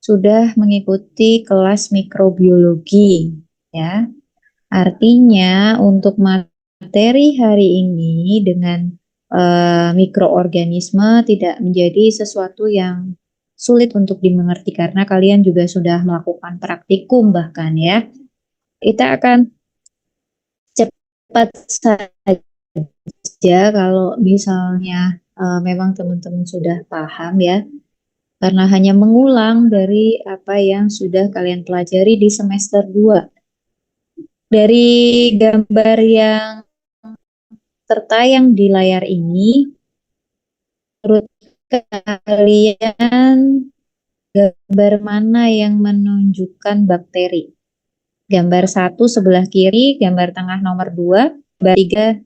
sudah mengikuti kelas mikrobiologi ya. Artinya untuk materi hari ini dengan mikroorganisme tidak menjadi sesuatu yang sulit untuk dimengerti karena kalian juga sudah melakukan praktikum bahkan ya. Kita akan cepat saja kalau misalnya memang teman-teman sudah paham ya, karena hanya mengulang dari apa yang sudah kalian pelajari di semester 2. Dari gambar yang tertayang di layar ini, menurut kalian gambar mana yang menunjukkan bakteri? Gambar 1 sebelah kiri, gambar tengah nomor 2, gambar 3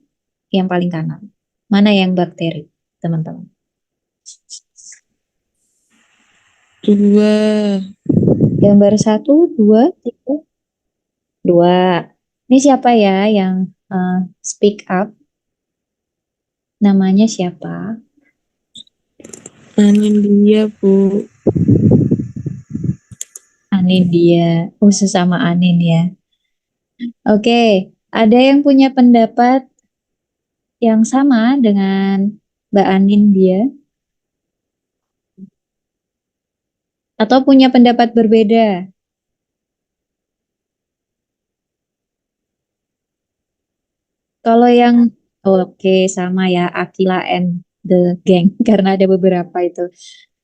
yang paling kanan. Mana yang bakteri, teman-teman? 2. Gambar 1, 2, 3, 2. Ini siapa ya yang speak up? Namanya siapa? Anin dia, Bu. Anin dia. Oh, sesama Anin ya. Oke, ada yang punya pendapat yang sama dengan Mbak Anin dia? Atau punya pendapat berbeda? Kalau yang oke sama ya, Akila and the gang karena ada beberapa itu.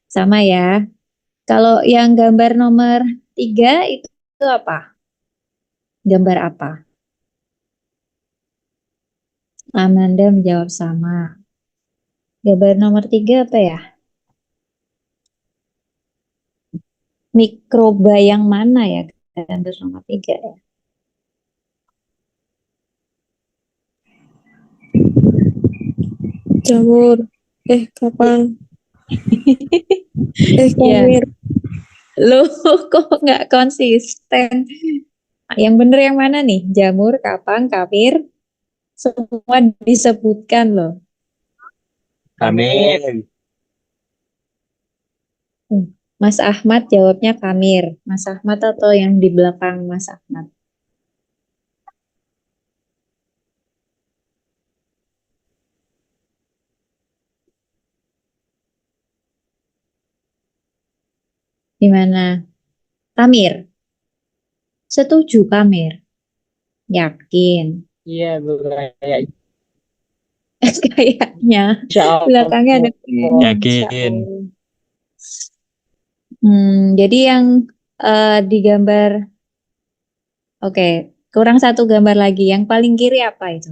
Sama ya. Kalau yang gambar nomor 3 itu apa? Gambar apa? Amanda menjawab sama. Gambar nomor 3 apa ya? Mikroba yang mana ya? Gambar nomor 3 ya. Jamur. Kapan? Ya, Kamir. lu kok nggak konsisten? Yang bener yang mana nih? Jamur, kapang, kapir, semua disebutkan loh. Amin. Mas Ahmad jawabnya kamir. Mas Ahmad atau yang di belakang Mas Ahmad? Gimana? Kamir. Setuju kamir? Yakin? Iya, Bu. Kayak Kayaknya insya belakangnya ada Allah. Yakin. Jadi yang digambar, oke, kurang satu gambar lagi. Yang paling kiri apa itu?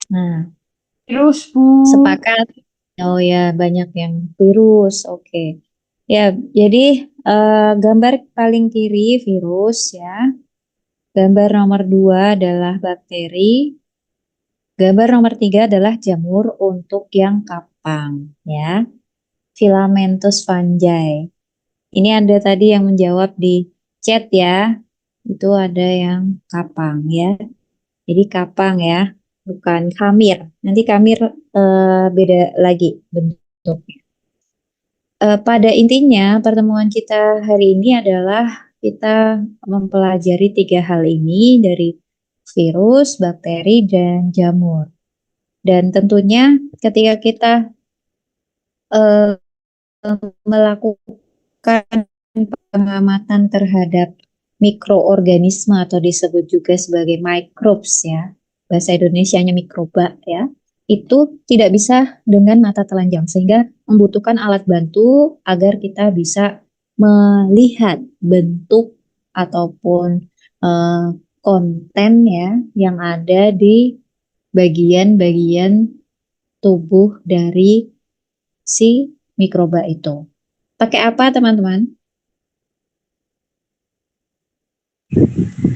Nah, Virus, Bu. sepakat. Oh ya, banyak yang virus. Oke. Ya, jadi gambar paling kiri virus ya. Gambar nomor 2 adalah bakteri. Gambar nomor 3 adalah jamur untuk yang kapang ya. Filamentus fungi. Ini ada tadi yang menjawab di chat ya. Itu ada yang kapang ya. Jadi kapang ya, bukan kamir. Nanti kamir beda lagi bentuknya. Pada intinya pertemuan kita hari ini adalah kita mempelajari 3 hal ini dari virus, bakteri, dan jamur. Dan tentunya ketika kita eh, melakukan pengamatan terhadap mikroorganisme atau disebut juga sebagai microbes ya, bahasa Indonesianya mikroba ya, itu tidak bisa dengan mata telanjang sehingga membutuhkan alat bantu agar kita bisa melihat bentuk ataupun eh, konten ya yang ada di bagian-bagian tubuh dari si mikroba itu. Pakai apa teman-teman?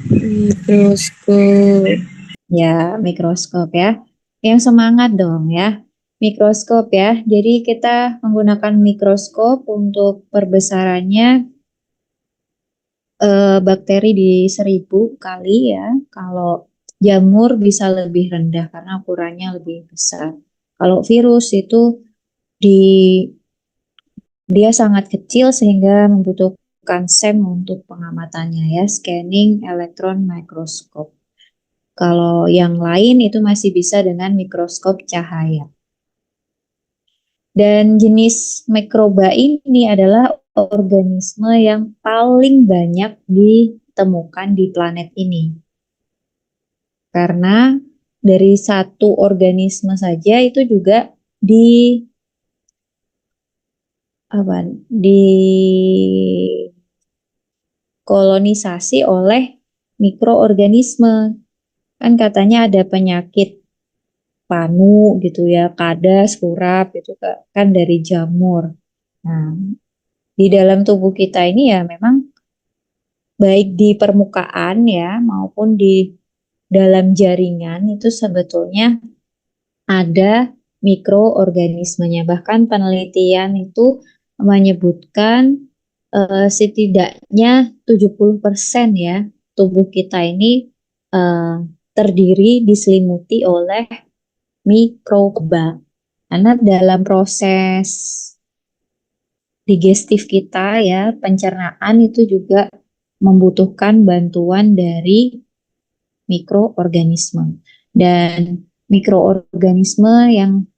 Mikroskop. Ya, mikroskop ya. Yang semangat dong ya. Mikroskop ya. Jadi kita menggunakan mikroskop untuk perbesarannya bakteri di 1000 kali ya. Kalau jamur bisa lebih rendah karena ukurannya lebih besar. Kalau virus itu dia sangat kecil sehingga membutuhkan SEM untuk pengamatannya ya, scanning elektron mikroskop. Kalau yang lain itu masih bisa dengan mikroskop cahaya. Dan jenis mikroba ini adalah organisme yang paling banyak ditemukan di planet ini. Karena dari satu organisme saja itu juga dikolonisasi oleh mikroorganisme. Kan katanya ada penyakit panu gitu ya, kadas, kurap itu kan dari jamur. Nah, di dalam tubuh kita ini ya memang baik di permukaan ya maupun di dalam jaringan itu sebetulnya ada mikroorganismenya. Bahkan penelitian itu menyebutkan setidaknya 70% ya tubuh kita ini eh, terdiri diselimuti oleh mikroba. Karena dalam proses digestif kita ya, pencernaan itu juga membutuhkan bantuan dari mikroorganisme. Dan mikroorganisme yang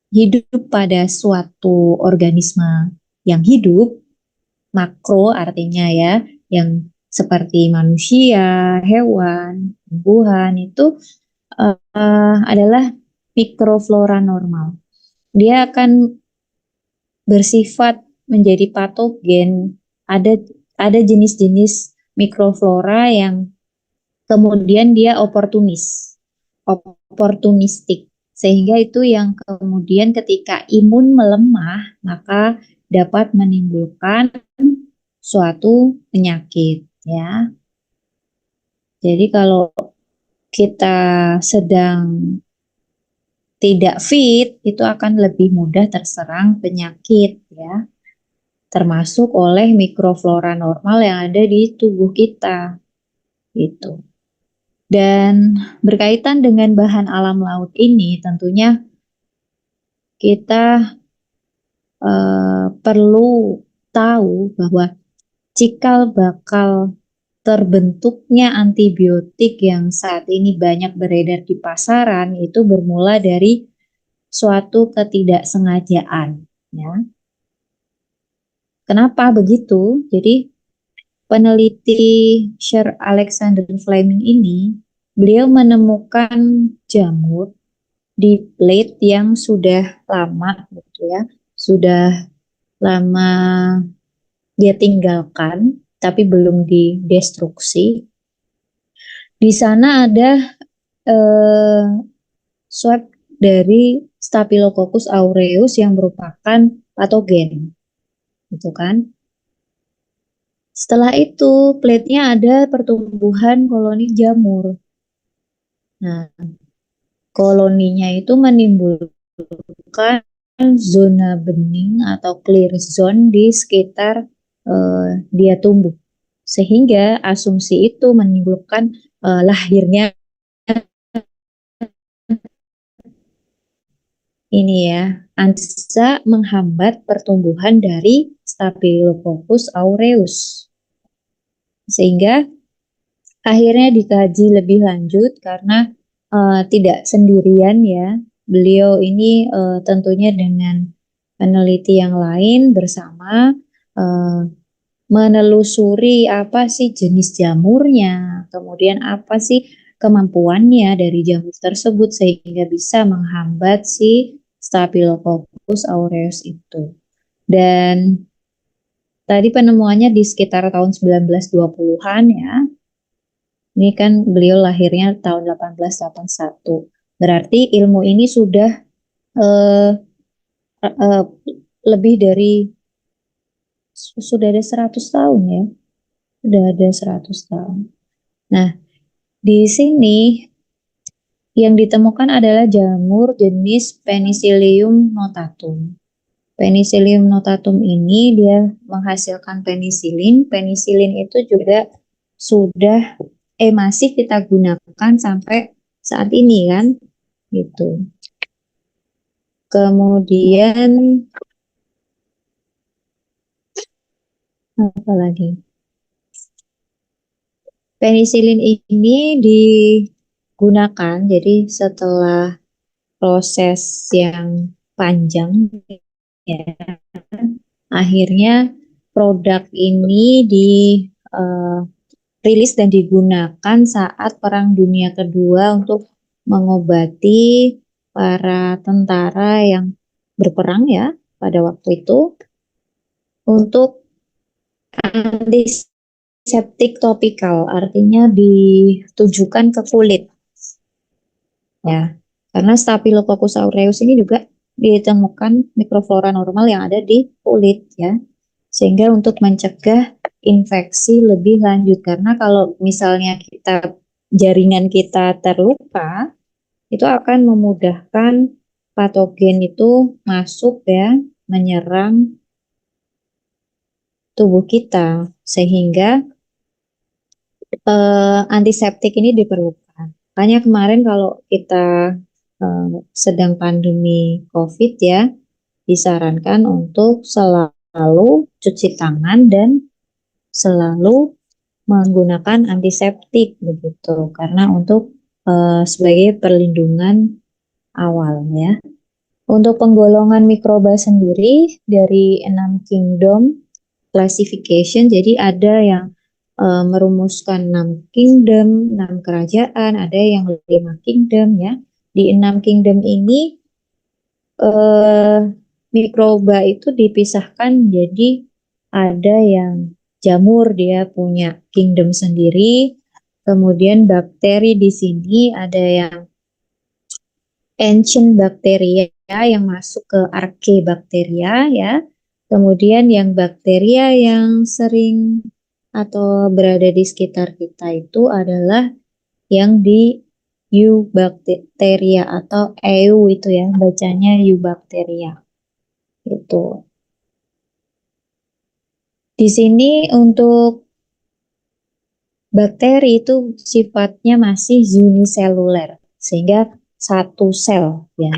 hidup pada suatu organisme yang hidup, makro artinya ya, yang seperti manusia, hewan, tumbuhan itu adalah mikroflora normal. Dia akan bersifat menjadi patogen. Ada jenis-jenis mikroflora yang kemudian dia oportunistik. Sehingga itu yang kemudian ketika imun melemah, maka dapat menimbulkan suatu penyakit ya. Jadi kalau kita sedang tidak fit, itu akan lebih mudah terserang penyakit ya, termasuk oleh mikroflora normal yang ada di tubuh kita gitu. Dan berkaitan dengan bahan alam laut ini, tentunya kita perlu tahu bahwa cikal bakal terbentuknya antibiotik yang saat ini banyak beredar di pasaran itu bermula dari suatu ketidaksengajaan ya. Kenapa begitu? Jadi peneliti Sir Alexander Fleming ini beliau menemukan jamur di plate yang sudah lama gitu ya, sudah lama dia tinggalkan tapi belum didestruksi. Di sana ada swab dari Staphylococcus aureus yang merupakan patogen, gitu kan? Setelah itu, plate-nya ada pertumbuhan koloni jamur. Nah, koloninya itu menimbulkan zona bening atau clear zone di sekitar dia tumbuh. Sehingga asumsi itu menimbulkan lahirnya ini ya, bisa menghambat pertumbuhan dari Staphylococcus aureus. Sehingga akhirnya dikaji lebih lanjut karena tidak sendirian ya. Beliau ini tentunya dengan peneliti yang lain bersama menelusuri apa sih jenis jamurnya, kemudian apa sih kemampuannya dari jamur tersebut sehingga bisa menghambat si Staphylococcus aureus itu. Dan tadi penemuannya di sekitar tahun 1920-an ya. Ini kan beliau lahirnya tahun 1881. Berarti ilmu ini sudah eh, lebih dari sudah ada 100 tahun ya. Sudah ada 100 tahun. Nah, di sini yang ditemukan adalah jamur jenis Penicillium notatum. Penicillium notatum ini dia menghasilkan penisilin. Penisilin itu juga sudah masih kita gunakan sampai saat ini kan, gitu. Kemudian apa lagi? Penisilin ini digunakan, jadi setelah proses yang panjang, ya, akhirnya produk ini dirilis dan digunakan saat Perang Dunia Kedua untuk mengobati para tentara yang berperang ya pada waktu itu untuk antiseptik topikal, artinya ditujukan ke kulit ya. Karena Staphylococcus aureus ini juga ditemukan mikroflora normal yang ada di kulit ya. Sehingga untuk mencegah infeksi lebih lanjut, karena kalau misalnya jaringan kita terluka, itu akan memudahkan patogen itu masuk ya, menyerang tubuh kita, sehingga antiseptik ini diperlukan. Makanya kemarin kalau kita sedang pandemi COVID ya, disarankan untuk selalu cuci tangan dan selalu menggunakan antiseptik begitu, karena untuk sebagai perlindungan awal ya. Untuk penggolongan mikroba sendiri dari 6 kingdom classification, jadi ada yang merumuskan 6 kingdom, 6 kerajaan, ada yang 5 kingdom ya. Di 6 kingdom ini mikroba itu dipisahkan, jadi ada yang jamur, dia punya kingdom sendiri. Kemudian bakteri di sini ada yang ancient bacteria yang masuk ke archaebacteria ya. Kemudian yang bakteria yang sering atau berada di sekitar kita itu adalah yang di Eubacteria atau EU itu ya, bacanya Eubacteria. Itu. Di sini untuk bakteri itu sifatnya masih uniseluler, sehingga satu sel ya.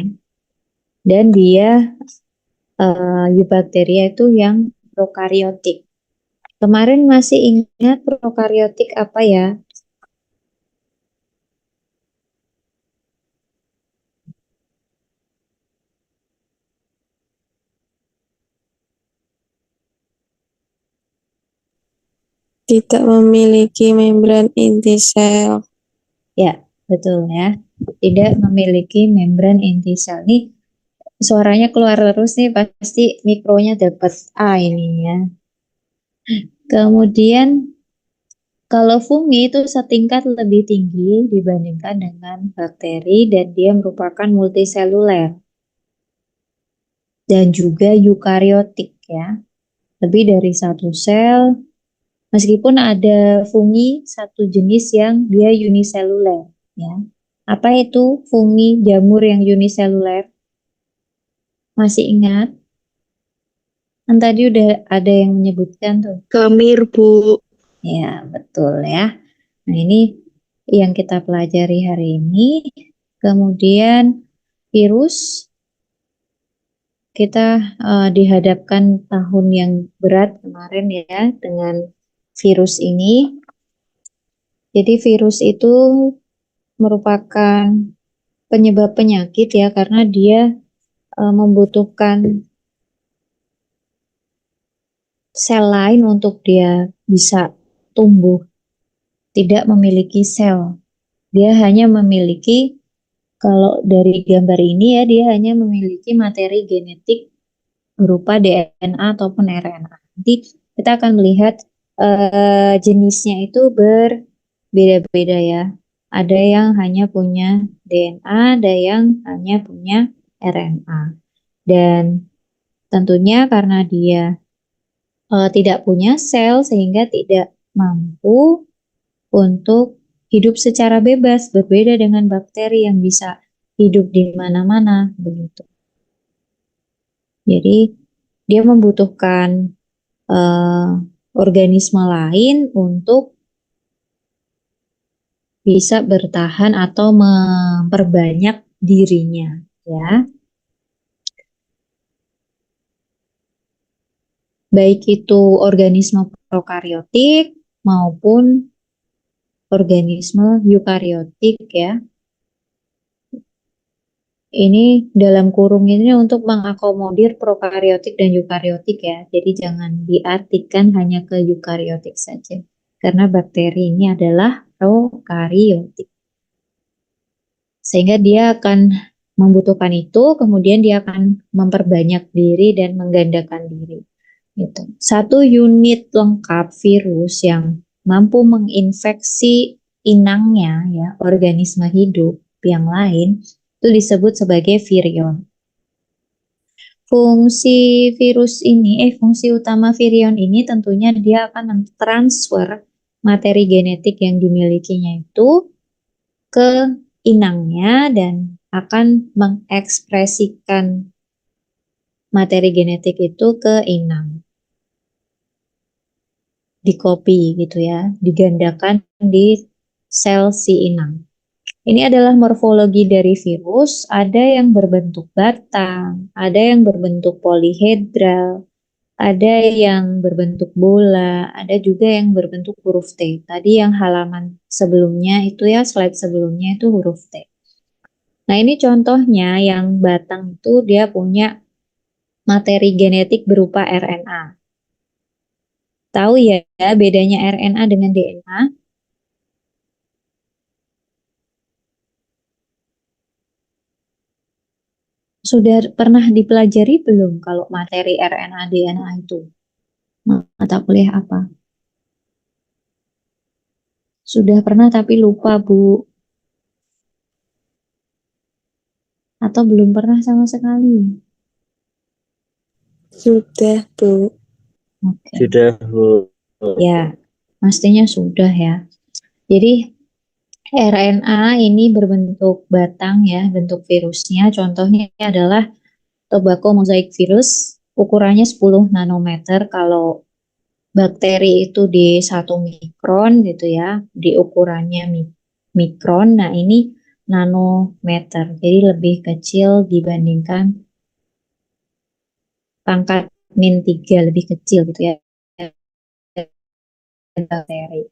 Dan dia eubacteria itu yang prokariotik. Kemarin masih ingat prokariotik apa ya? Tidak memiliki membran inti sel. Ya, betul ya. Tidak memiliki membran inti sel. Nih, suaranya keluar terus nih, pasti mikronya dapat A ini ya. Kemudian kalau fungi itu setingkat lebih tinggi dibandingkan dengan bakteri dan dia merupakan multiseluler dan juga eukariotik ya. Lebih dari satu sel, meskipun ada fungi satu jenis yang dia uniseluler ya. Apa itu fungi jamur yang uniseluler? Masih ingat? Kan tadi udah ada yang menyebutkan tuh. Kemir, Bu. Ya, betul ya. Nah, ini yang kita pelajari hari ini. Kemudian virus, kita dihadapkan tahun yang berat kemarin ya dengan virus ini. Jadi virus itu merupakan penyebab penyakit ya, karena dia membutuhkan sel lain untuk dia bisa tumbuh. Tidak memiliki sel. Dia hanya memiliki, kalau dari gambar ini ya, dia hanya memiliki materi genetik berupa DNA ataupun RNA. Nanti kita akan melihat jenisnya itu berbeda-beda ya. Ada yang hanya punya DNA, ada yang hanya punya RNA. Dan tentunya karena dia tidak punya sel, sehingga tidak mampu untuk hidup secara bebas, berbeda dengan bakteri yang bisa hidup di mana-mana begitu. Jadi dia membutuhkan organisme lain untuk bisa bertahan atau memperbanyak dirinya ya. baik itu organisme prokariotik maupun organisme eukariotik ya. Ini dalam kurung ini untuk mengakomodir prokariotik dan eukariotik ya. Jadi jangan diartikan hanya ke eukariotik saja. Karena bakteri ini adalah prokariotik. Sehingga dia akan membutuhkan itu, kemudian dia akan memperbanyak diri dan menggandakan diri. Gitu. Satu unit lengkap virus yang mampu menginfeksi inangnya ya, organisme hidup yang lain itu disebut sebagai virion. Fungsi utama virion ini tentunya dia akan mentransfer materi genetik yang dimilikinya itu ke inangnya dan akan mengekspresikan materi genetik itu ke inang. Dikopi gitu ya, digandakan di sel si inang. Ini adalah morfologi dari virus, ada yang berbentuk batang, ada yang berbentuk polihedral, ada yang berbentuk bola, ada juga yang berbentuk huruf T. Tadi yang halaman sebelumnya itu ya, slide sebelumnya itu huruf T. Nah ini contohnya yang batang itu dia punya materi genetik berupa RNA. Tahu ya bedanya RNA dengan DNA? Sudah pernah dipelajari belum kalau materi RNA DNA itu? Mata kuliah apa? Sudah pernah tapi lupa, Bu. Atau belum pernah sama sekali? Sudah, Bu. Oke. Sudah, Bu. Ya, pastinya sudah ya. Jadi RNA ini berbentuk batang ya, bentuk virusnya. Contohnya adalah tobacco mosaic virus, ukurannya 10 nanometer. Kalau bakteri itu di 1 mikron gitu ya, di ukurannya mikron. Nah ini nanometer, jadi lebih kecil dibandingkan pangkat -3, lebih kecil gitu ya bakteri.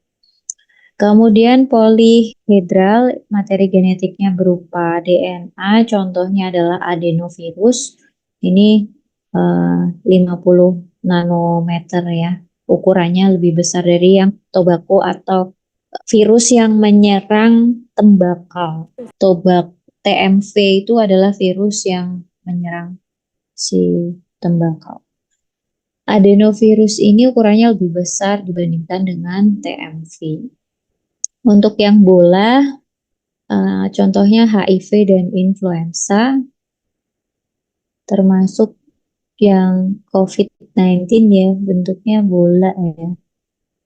Kemudian polihedral, materi genetiknya berupa DNA, contohnya adalah adenovirus. Ini 50 nanometer ya, ukurannya lebih besar dari yang tobacco atau virus yang menyerang tembakau. TMV itu adalah virus yang menyerang si tembakau. Adenovirus ini ukurannya lebih besar dibandingkan dengan TMV. Untuk yang bola, contohnya HIV dan influenza, termasuk yang COVID-19 ya, bentuknya bola ya.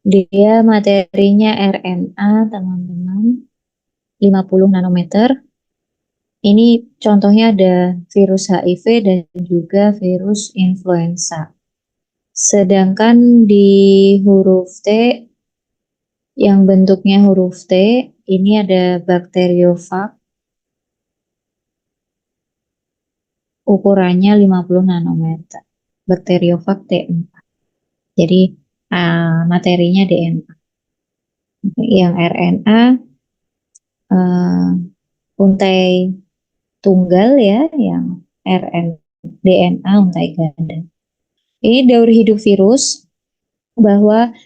Dia materinya RNA, teman-teman, 50 nanometer. Ini contohnya ada virus HIV dan juga virus influenza. Sedangkan di huruf T, yang bentuknya huruf T, ini ada bakteriofag, ukurannya 50 nanometer. Bakteriofag T4. Jadi materinya DNA. Yang RNA untai tunggal ya, yang DNA untai ganda. Ini daur hidup virus, bahwa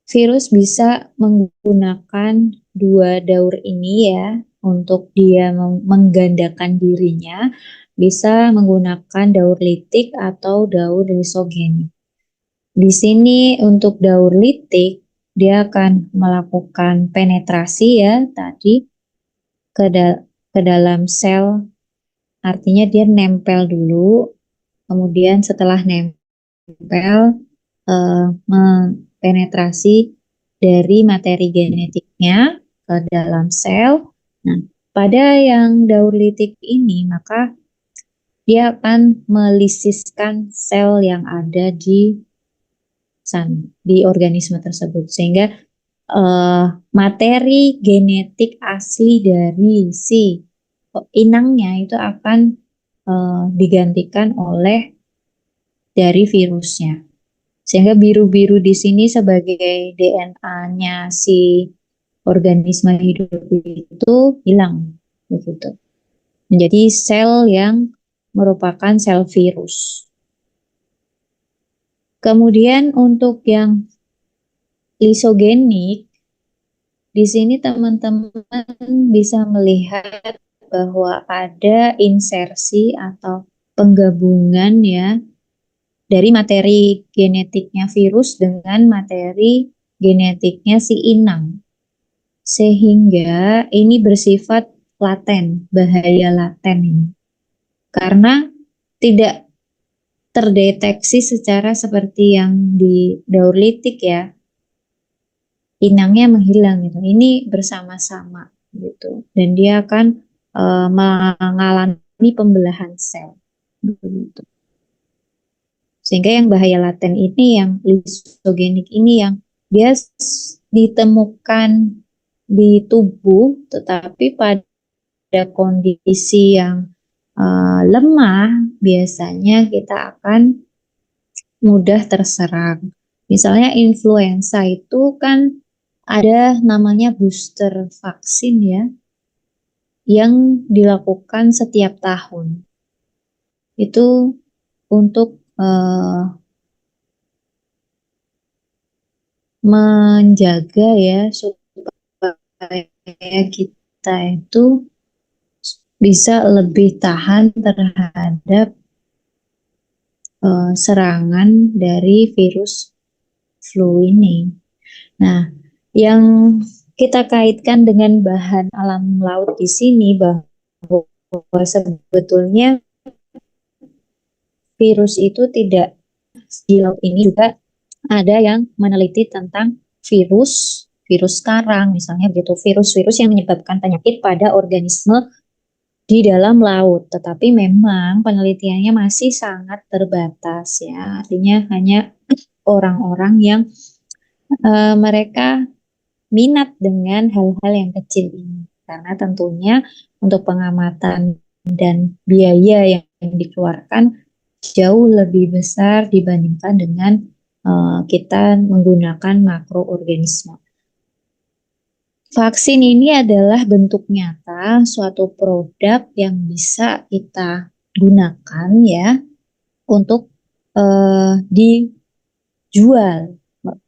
virus bisa menggunakan dua daur ini ya untuk dia menggandakan dirinya, bisa menggunakan daur litik atau daur lisogenik. Di sini untuk daur litik dia akan melakukan penetrasi ya tadi ke dalam sel, artinya dia nempel dulu, kemudian setelah nempel penetrasi dari materi genetiknya ke dalam sel. Nah, pada yang daur litik ini maka dia akan melisiskan sel yang ada di organisme tersebut, sehingga materi genetik asli dari si inangnya itu akan digantikan oleh dari virusnya. Sehingga biru-biru di sini sebagai DNA-nya si organisme hidup itu hilang begitu. Menjadi sel yang merupakan sel virus. Kemudian untuk yang lisogenik, di sini teman-teman bisa melihat bahwa ada insersi atau penggabungan ya dari materi genetiknya virus dengan materi genetiknya si inang. Sehingga ini bersifat laten, bahaya laten ini. Karena tidak terdeteksi secara seperti yang di daur litik ya, inangnya menghilang gitu. Ini bersama-sama gitu, dan dia akan mengalami pembelahan sel begitu. Sehingga yang bahaya laten ini, yang lisogenik ini, yang dia ditemukan di tubuh, tetapi pada kondisi yang lemah, biasanya kita akan mudah terserang. Misalnya influenza itu kan ada namanya booster vaksin ya, yang dilakukan setiap tahun. Itu untuk menjaga ya supaya kita itu bisa lebih tahan terhadap serangan dari virus flu ini. Nah, yang kita kaitkan dengan bahan alam laut di sini bahwa sebetulnya virus itu tidak, di laut ini juga ada yang meneliti tentang virus karang misalnya begitu, virus-virus yang menyebabkan penyakit pada organisme di dalam laut, tetapi memang penelitiannya masih sangat terbatas ya, artinya hanya orang-orang yang mereka minat dengan hal-hal yang kecil ini, karena tentunya untuk pengamatan dan biaya yang dikeluarkan jauh lebih besar dibandingkan dengan kita menggunakan makroorganisme. Vaksin ini adalah bentuk nyata suatu produk yang bisa kita gunakan ya untuk dijual.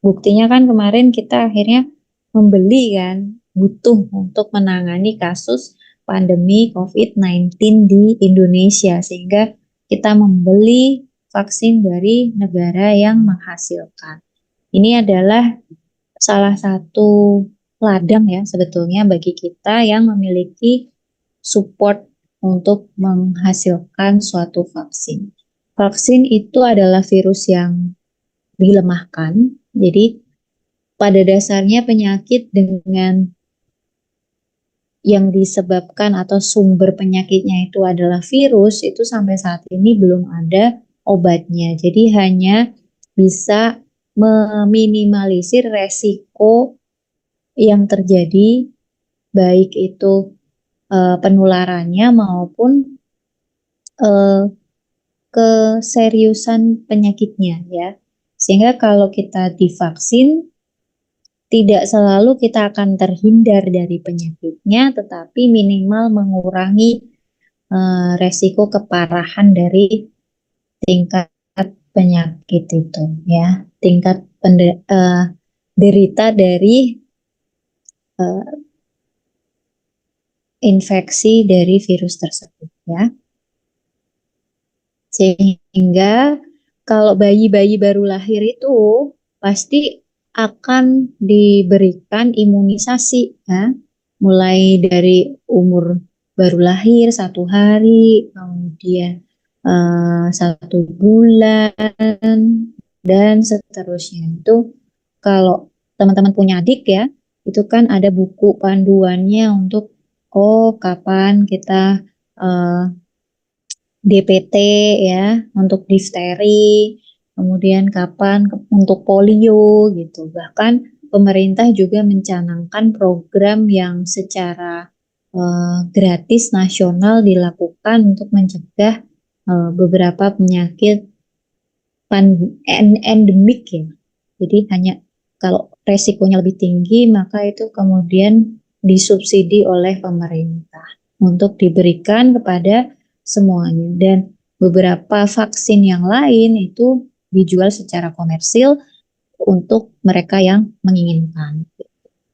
Buktinya kan kemarin kita akhirnya membeli kan, butuh untuk menangani kasus pandemi COVID-19 di Indonesia, sehingga kita membeli vaksin dari negara yang menghasilkan. Ini adalah salah satu ladang ya sebetulnya bagi kita yang memiliki support untuk menghasilkan suatu vaksin. Vaksin itu adalah virus yang dilemahkan, jadi pada dasarnya penyakit dengan yang disebabkan atau sumber penyakitnya itu adalah virus, itu sampai saat ini belum ada obatnya. Jadi hanya bisa meminimalisir resiko yang terjadi, baik itu penularannya maupun keseriusan penyakitnya ya. Sehingga kalau kita divaksin, tidak selalu kita akan terhindar dari penyakitnya, tetapi minimal mengurangi resiko keparahan dari tingkat penyakit itu ya, tingkat derita dari infeksi dari virus tersebut ya. Sehingga kalau bayi-bayi baru lahir itu pasti akan diberikan imunisasi ya, mulai dari umur baru lahir 1 hari, kemudian 1 bulan, dan seterusnya. Itu kalau teman-teman punya adik ya, itu kan ada buku panduannya untuk kapan kita DPT ya, untuk difteri, kemudian kapan untuk polio gitu. Bahkan pemerintah juga mencanangkan program yang secara gratis nasional dilakukan untuk mencegah beberapa penyakit endemik ya. Jadi hanya kalau resikonya lebih tinggi maka itu kemudian disubsidi oleh pemerintah untuk diberikan kepada semuanya. Dan beberapa vaksin yang lain itu dijual secara komersil untuk mereka yang menginginkan.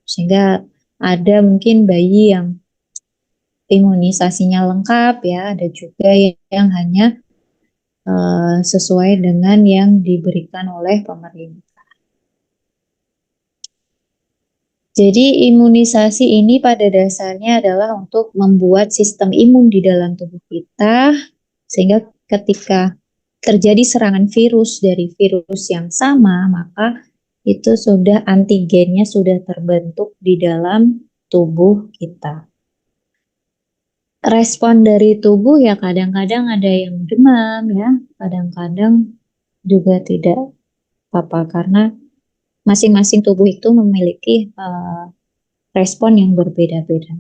Sehingga ada mungkin bayi yang imunisasinya lengkap ya, ada juga yang hanya sesuai dengan yang diberikan oleh pemerintah. Jadi imunisasi ini pada dasarnya adalah untuk membuat sistem imun di dalam tubuh kita, sehingga ketika terjadi serangan virus dari virus yang sama, maka itu sudah antigennya sudah terbentuk di dalam tubuh kita. Respon dari tubuh ya kadang-kadang ada yang demam ya, kadang-kadang juga tidak apa karena masing-masing tubuh itu memiliki respon yang berbeda-beda.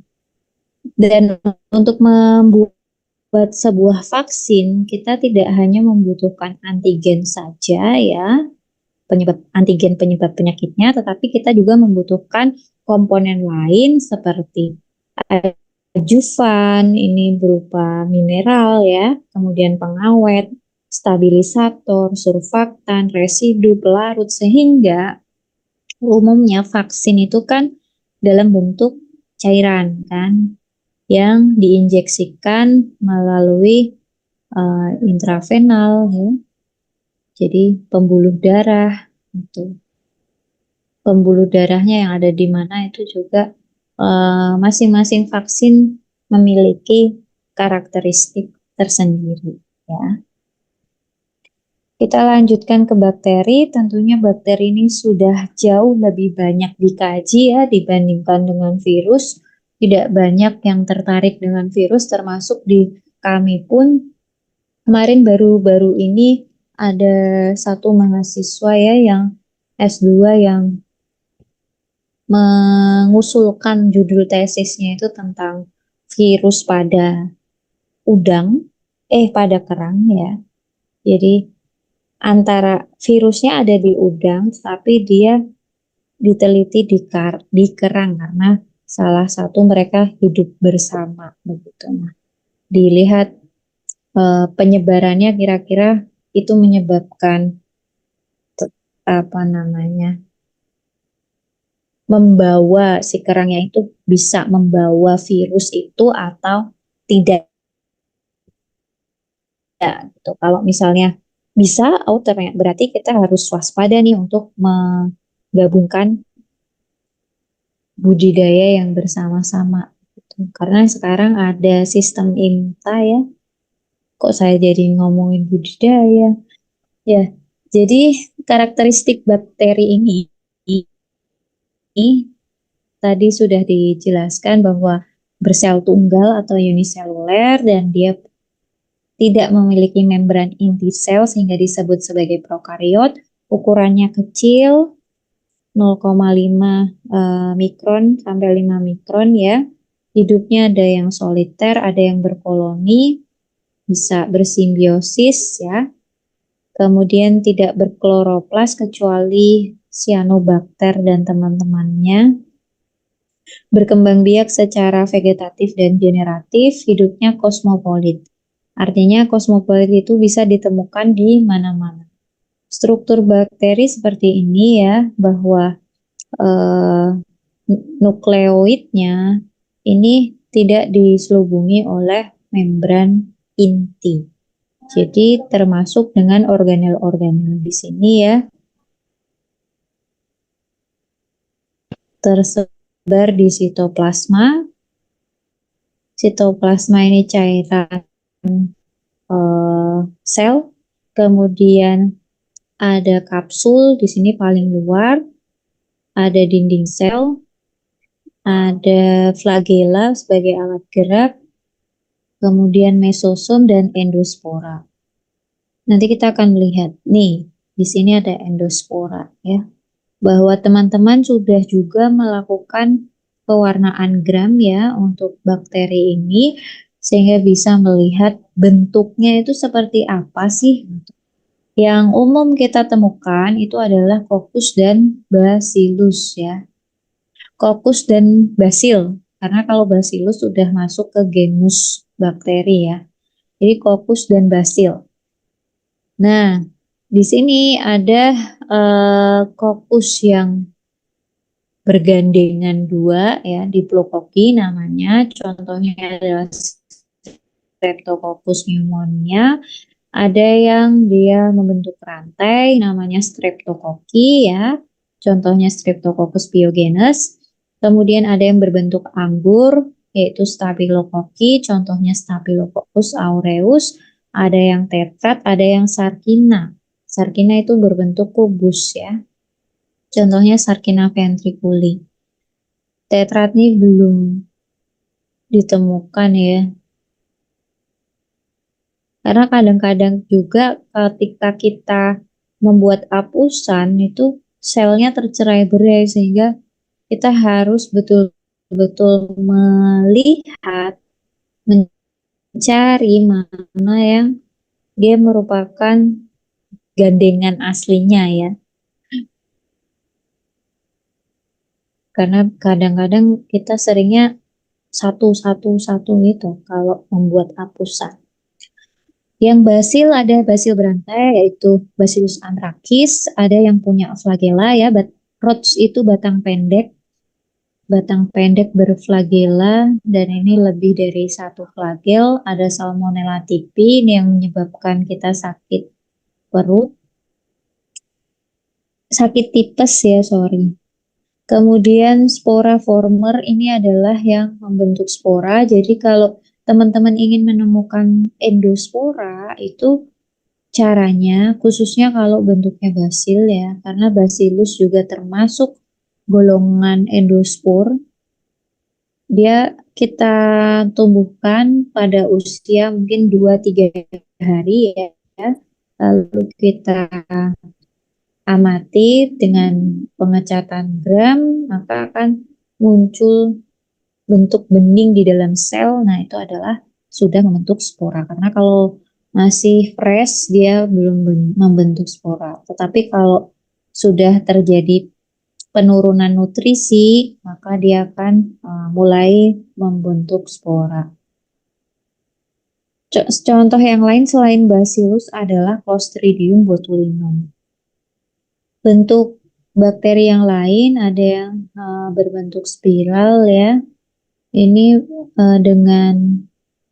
Dan untuk membuat sebuah vaksin kita tidak hanya membutuhkan antigen saja ya, antigen penyebab penyakitnya, tetapi kita juga membutuhkan komponen lain seperti adjuvan, ini berupa mineral ya, kemudian pengawet, stabilisator, surfaktan, residu, pelarut, sehingga umumnya vaksin itu kan dalam bentuk cairan kan, yang diinjeksikan melalui intravenal ya. Jadi pembuluh darah itu. Pembuluh darahnya yang ada di mana itu juga masing-masing vaksin memiliki karakteristik tersendiri ya. Kita lanjutkan ke bakteri. Tentunya bakteri ini sudah jauh lebih banyak dikaji ya dibandingkan dengan virus. Tidak banyak yang tertarik dengan virus, termasuk di kami pun. Kemarin baru-baru ini ada satu mahasiswa ya yang S2 yang mengusulkan judul tesisnya itu tentang virus pada pada kerang ya. Jadi antara virusnya ada di udang, tapi dia diteliti di kerang karena salah satu mereka hidup bersama begitu. Nah, dilihat penyebarannya kira-kira itu menyebabkan apa namanya membawa si kerangnya itu bisa membawa virus itu atau tidak ya gitu. Kalau misalnya bisa, ternyata berarti kita harus waspada nih untuk menggabungkan budidaya yang bersama-sama gitu. Karena sekarang ada sistem IMTA ya. Kok saya jadi ngomongin budidaya? Ya, jadi karakteristik bakteri ini tadi sudah dijelaskan bahwa bersel tunggal atau uniseluler dan dia tidak memiliki membran inti sel sehingga disebut sebagai prokariot. Ukurannya kecil 0,5 mikron sampai 5 mikron ya. Hidupnya ada yang soliter, ada yang berkoloni, bisa bersimbiosis ya. Kemudian tidak berkloroplas kecuali cyanobacter dan teman-temannya. Berkembang biak secara vegetatif dan generatif, hidupnya kosmopolit. Artinya kosmopolit itu bisa ditemukan di mana-mana. Struktur bakteri seperti ini ya, bahwa nukleoidnya ini tidak diselubungi oleh membran inti. Jadi termasuk dengan organel-organel di sini ya, tersebar di sitoplasma. Sitoplasma ini cairan sel, kemudian ada kapsul di sini paling luar, ada dinding sel, ada flagella sebagai alat gerak, kemudian mesosom dan endospora. Nanti kita akan melihat nih, di sini ada endospora ya, bahwa teman-teman sudah juga melakukan pewarnaan gram ya untuk bakteri ini, sehingga bisa melihat bentuknya itu seperti apa sih. Yang umum kita temukan itu adalah Coccus dan Bacillus ya. Coccus dan Bacil, karena kalau Bacillus sudah masuk ke genus bakteri ya. Jadi Coccus dan Bacil. Nah, di sini ada Coccus yang bergandengan dua ya, diplokoki namanya. Contohnya adalah Streptococcus pneumonia. Ada yang dia membentuk rantai namanya Streptococcus ya. Contohnya Streptococcus pyogenes. Kemudian ada yang berbentuk anggur yaitu Staphylococcus, contohnya Staphylococcus aureus. Ada yang tetrat, ada yang sarkina. Sarkina itu berbentuk kubus ya. Contohnya Sarkina ventriculi. Tetrat ini belum ditemukan ya. Karena kadang-kadang juga ketika kita membuat apusan itu selnya tercerai-berai sehingga kita harus betul-betul melihat, mencari mana yang dia merupakan gandengan aslinya ya. Karena kadang-kadang kita seringnya satu gitu kalau membuat apusan. Yang basil ada basil berantai yaitu Bacillus anthracus, ada yang punya flagella ya, Roach itu batang pendek berflagella dan ini lebih dari satu flagel. Ada Salmonella typhi ini yang menyebabkan kita sakit perut, sakit tipes ya sorry. Kemudian spora former ini adalah yang membentuk spora. Jadi kalau teman-teman ingin menemukan endospora itu caranya khususnya kalau bentuknya basil ya, karena Bacillus juga termasuk golongan endospor. Dia kita tumbuhkan pada usia mungkin 2-3 hari ya. Lalu kita amati dengan pengecatan gram, maka akan muncul bentuk bening di dalam sel. Nah, itu adalah sudah membentuk spora. Karena kalau masih fresh, dia belum membentuk spora. Tetapi kalau sudah terjadi penurunan nutrisi, maka dia akan mulai membentuk spora. Contoh yang lain selain Bacillus adalah Clostridium botulinum. Bentuk bakteri yang lain ada yang berbentuk spiral ya. Ini dengan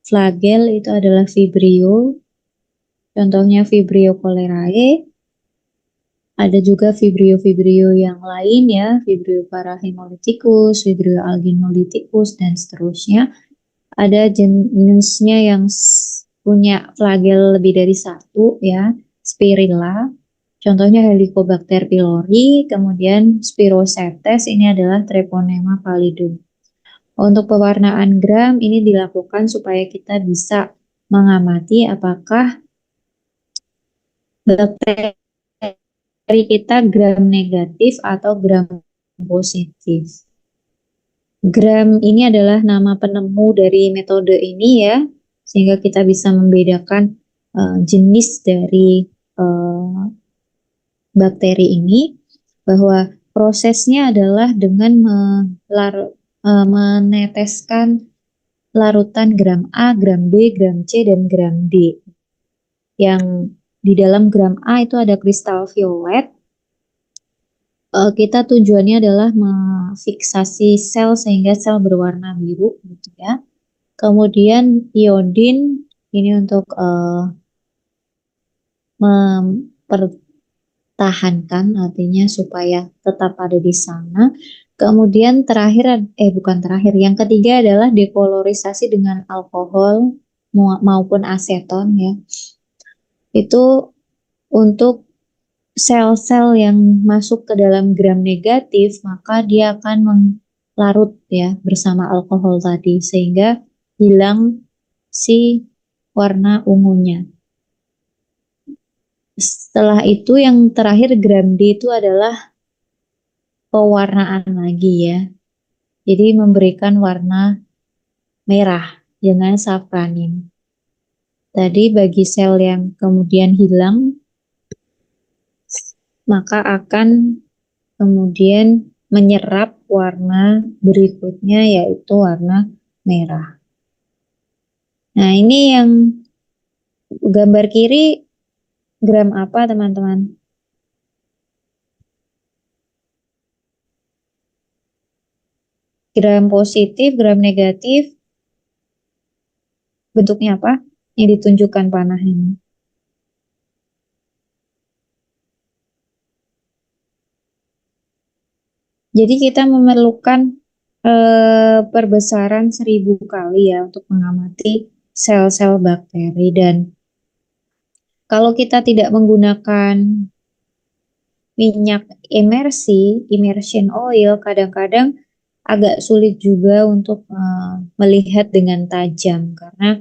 flagel itu adalah Vibrio. Contohnya Vibrio cholerae. Ada juga Vibrio yang lain ya, Vibrio parahemolyticus, Vibrio alginoliticus dan seterusnya. Ada jenisnya yang punya flagel lebih dari satu ya, Spirilla. Contohnya Helicobacter pylori, kemudian Spirochetes ini adalah Treponema pallidum. Untuk pewarnaan gram ini dilakukan supaya kita bisa mengamati apakah bakteri kita gram negatif atau gram positif. Gram ini adalah nama penemu dari metode ini ya, sehingga kita bisa membedakan jenis dari bakteri ini, bahwa prosesnya adalah dengan meneteskan larutan gram A, gram B, gram C, dan gram D. Yang di dalam gram A itu ada kristal violet. Kita tujuannya adalah memfiksasi sel sehingga sel berwarna biru gitu ya. Kemudian iodin ini untuk mempertahankan, artinya supaya tetap ada di sana. Kemudian yang ketiga adalah dekolorisasi dengan alkohol maupun aseton ya. Itu untuk sel-sel yang masuk ke dalam gram negatif, maka dia akan larut ya bersama alkohol tadi sehingga hilang si warna ungunya. Setelah itu yang terakhir gram D itu adalah pewarnaan lagi ya. Jadi memberikan warna merah dengan safranin. Tadi bagi sel yang kemudian hilang maka akan kemudian menyerap warna berikutnya yaitu warna merah. Nah, ini yang gambar kiri gram apa teman-teman? Gram positif, gram negatif, bentuknya apa? Yang ditunjukkan panah ini. Jadi kita memerlukan perbesaran 1000 kali ya untuk mengamati sel-sel bakteri, dan kalau kita tidak menggunakan minyak immersion oil, kadang-kadang agak sulit juga untuk melihat dengan tajam karena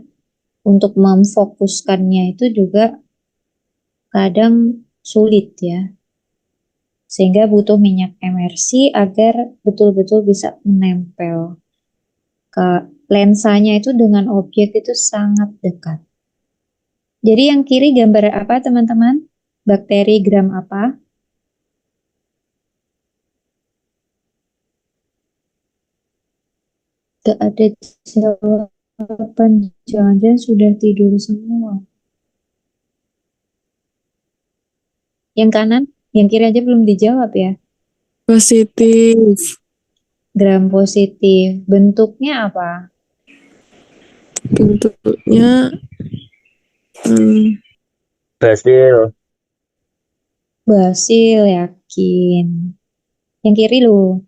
untuk memfokuskannya itu juga kadang sulit ya. Sehingga butuh minyak emersi agar betul-betul bisa menempel ke lensanya itu dengan objek itu sangat dekat. Jadi yang kiri gambar apa teman-teman? Bakteri gram apa? Gak ada jawaban, jangan-jangan sudah tidur semua. Yang kanan, yang kiri aja belum dijawab ya. Positif. Gram positif, bentuknya apa? Bentuknya Basil. Basil, yakin. Yang kiri lu.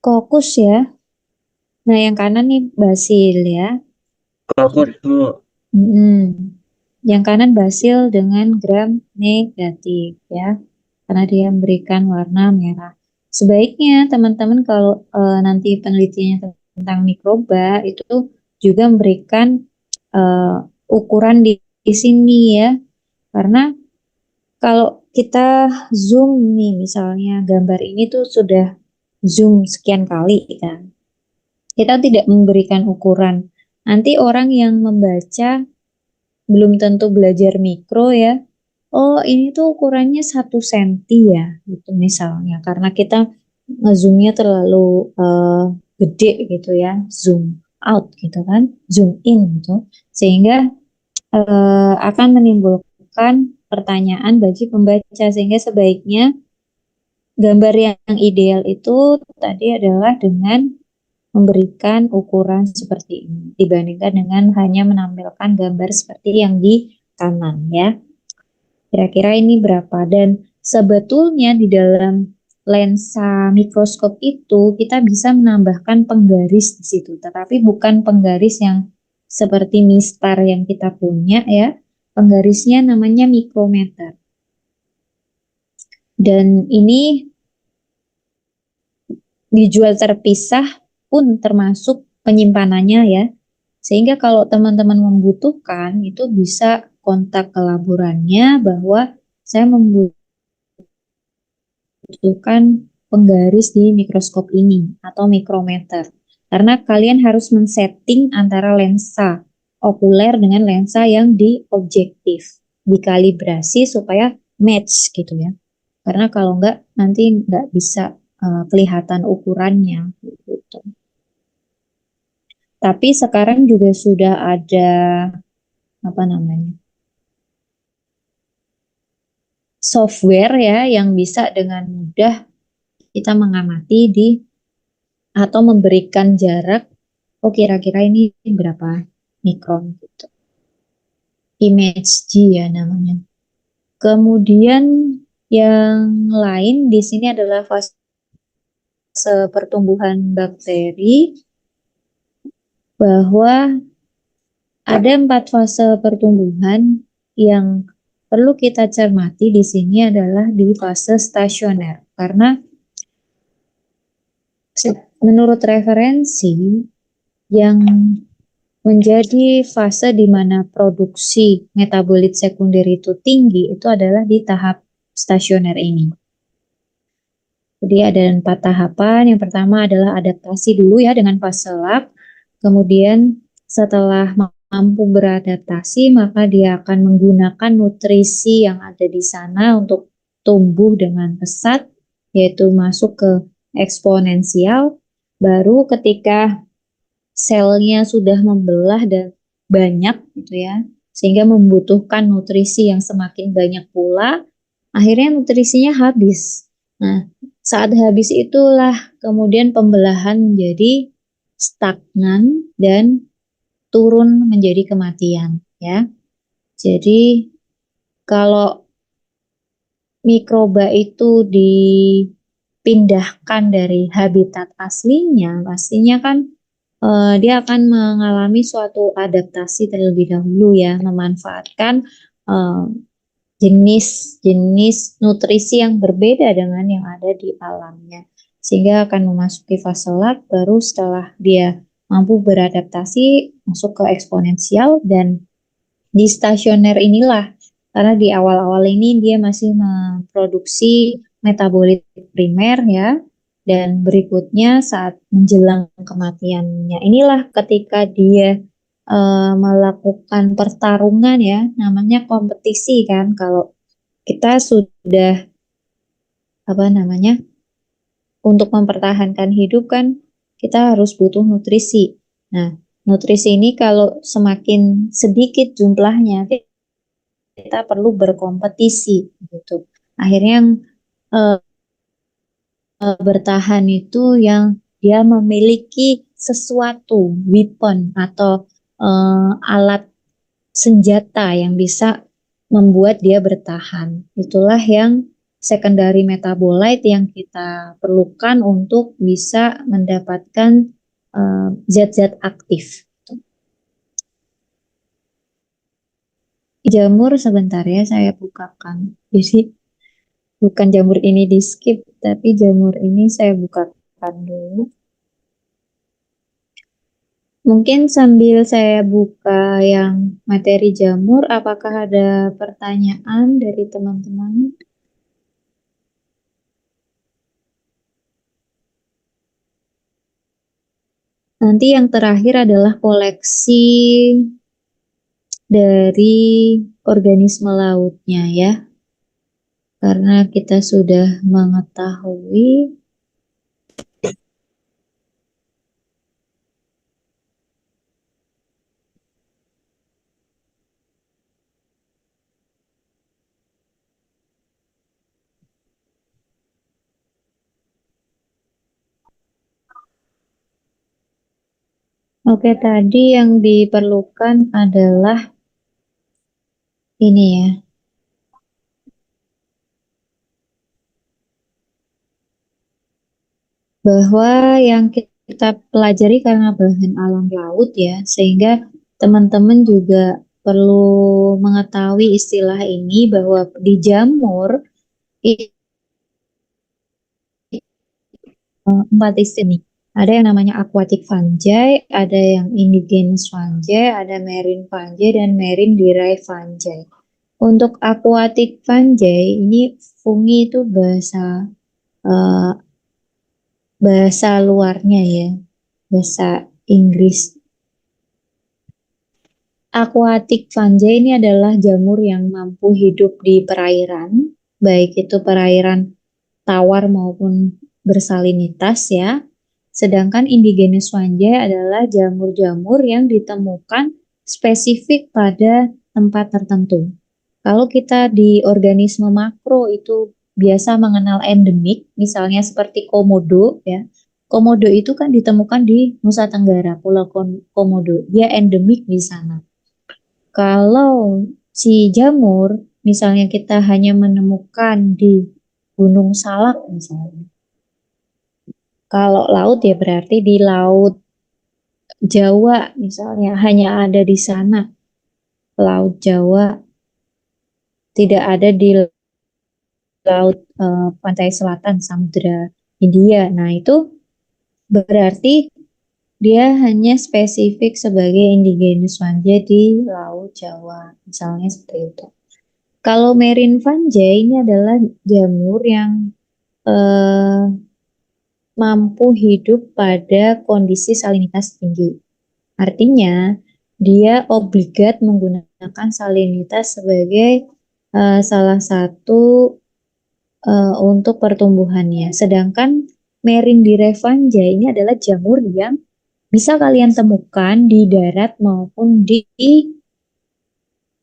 Kokus ya. Nah, yang kanan nih basil ya. Fokus, Bu. Yang kanan basil dengan gram negatif ya. Karena dia memberikan warna merah. Sebaiknya teman-teman kalau nanti penelitiannya tentang mikroba itu juga memberikan ukuran di sini ya. Karena kalau kita zoom nih misalnya gambar ini tuh sudah zoom sekian kali kan. Kita tidak memberikan ukuran. Nanti orang yang membaca belum tentu belajar mikro ya. Oh, ini tuh ukurannya 1 senti ya, gitu misalnya. Karena kita ngezoomnya terlalu gede gitu ya, zoom out gitu kan, zoom in gitu. Sehingga akan menimbulkan pertanyaan bagi pembaca. Sehingga sebaiknya gambar yang ideal itu tadi adalah dengan memberikan ukuran seperti ini dibandingkan dengan hanya menampilkan gambar seperti yang di kanan ya. Kira-kira ini berapa? Dan sebetulnya di dalam lensa mikroskop itu kita bisa menambahkan penggaris di situ, tetapi bukan penggaris yang seperti mistar yang kita punya ya. Penggarisnya namanya mikrometer. Dan ini dijual terpisah pun termasuk penyimpanannya ya. Sehingga kalau teman-teman membutuhkan itu bisa kontak ke laborannya bahwa saya membutuhkan penggaris di mikroskop ini atau mikrometer. Karena kalian harus men-setting antara lensa okuler dengan lensa yang di objektif. Dikalibrasi supaya match gitu ya. Karena kalau enggak nanti enggak bisa kelihatan ukurannya gitu. Tapi sekarang juga sudah ada apa namanya? Software ya yang bisa dengan mudah kita mengamati di atau memberikan jarak, oh kira-kira ini berapa mikron gitu. ImageG ya namanya. Kemudian yang lain di sini adalah fase pertumbuhan bakteri, bahwa ada 4 fase pertumbuhan yang perlu kita cermati di sini adalah di fase stasioner. Karena menurut referensi yang menjadi fase di mana produksi metabolit sekunder itu tinggi itu adalah di tahap stasioner ini. Jadi ada 4 tahapan. Yang pertama adalah adaptasi dulu ya dengan fase lab. Kemudian setelah mampu beradaptasi, maka dia akan menggunakan nutrisi yang ada di sana untuk tumbuh dengan pesat, yaitu masuk ke eksponensial. Baru ketika selnya sudah membelah dan banyak gitu ya, sehingga membutuhkan nutrisi yang semakin banyak pula, akhirnya nutrisinya habis. Nah, saat habis itulah kemudian pembelahan menjadi stagnan dan turun menjadi kematian ya. Jadi kalau mikroba itu dipindahkan dari habitat aslinya, pastinya kan dia akan mengalami suatu adaptasi terlebih dahulu ya, memanfaatkan eh, jenis-jenis nutrisi yang berbeda dengan yang ada di alamnya. Sehingga akan memasuki fase lag, baru setelah dia mampu beradaptasi masuk ke eksponensial, dan di stasioner inilah, karena di awal-awal ini dia masih memproduksi metabolit primer ya, dan berikutnya saat menjelang kematiannya inilah ketika dia melakukan pertarungan ya, namanya kompetisi kan. Kalau kita sudah apa namanya, untuk mempertahankan hidup kan kita harus butuh nutrisi. Nah, nutrisi ini kalau semakin sedikit jumlahnya, kita perlu berkompetisi gitu. Akhirnya yang eh, bertahan itu yang dia memiliki sesuatu weapon atau alat senjata yang bisa membuat dia bertahan. Itulah yang secondary metabolite yang kita perlukan untuk bisa mendapatkan zat-zat aktif. Jamur sebentar ya, saya bukakan. Jadi bukan jamur ini di skip, tapi jamur ini saya bukakan dulu. Mungkin sambil saya buka yang materi jamur, apakah ada pertanyaan dari teman-teman? Nanti yang terakhir adalah koleksi dari organisme lautnya ya. Karena kita sudah mengetahui oke, tadi yang diperlukan adalah ini ya, bahwa yang kita pelajari karena bahan alam laut ya, sehingga teman-teman juga perlu mengetahui istilah ini, bahwa di jamur empat istilah. Ada yang namanya aquatic fungi, ada yang indigenous fungi, ada marine fungi, dan marine derived fungi. Untuk aquatic fungi ini, fungi itu eh, bahasa luarnya ya, bahasa Inggris. Aquatic fungi ini adalah jamur yang mampu hidup di perairan, baik itu perairan tawar maupun bersalinitas ya. Sedangkan indigenous fungi adalah jamur-jamur yang ditemukan spesifik pada tempat tertentu. Kalau kita di organisme makro itu biasa mengenal endemik, misalnya seperti komodo ya. Komodo itu kan ditemukan di Nusa Tenggara, Pulau Komodo. Dia endemik di sana. Kalau si jamur, misalnya kita hanya menemukan di Gunung Salak misalnya. Kalau laut ya berarti di Laut Jawa misalnya hanya ada di sana. Laut Jawa tidak ada di laut pantai selatan Samudra Hindia. Nah, itu berarti dia hanya spesifik sebagai indigenous fungi di Laut Jawa. Misalnya seperti itu. Kalau marine fungi ini adalah jamur yang eh, mampu hidup pada kondisi salinitas tinggi. Artinya, dia obligat menggunakan salinitas sebagai salah satu untuk pertumbuhannya. Sedangkan Merindiraphanja ini adalah jamur yang bisa kalian temukan di darat maupun di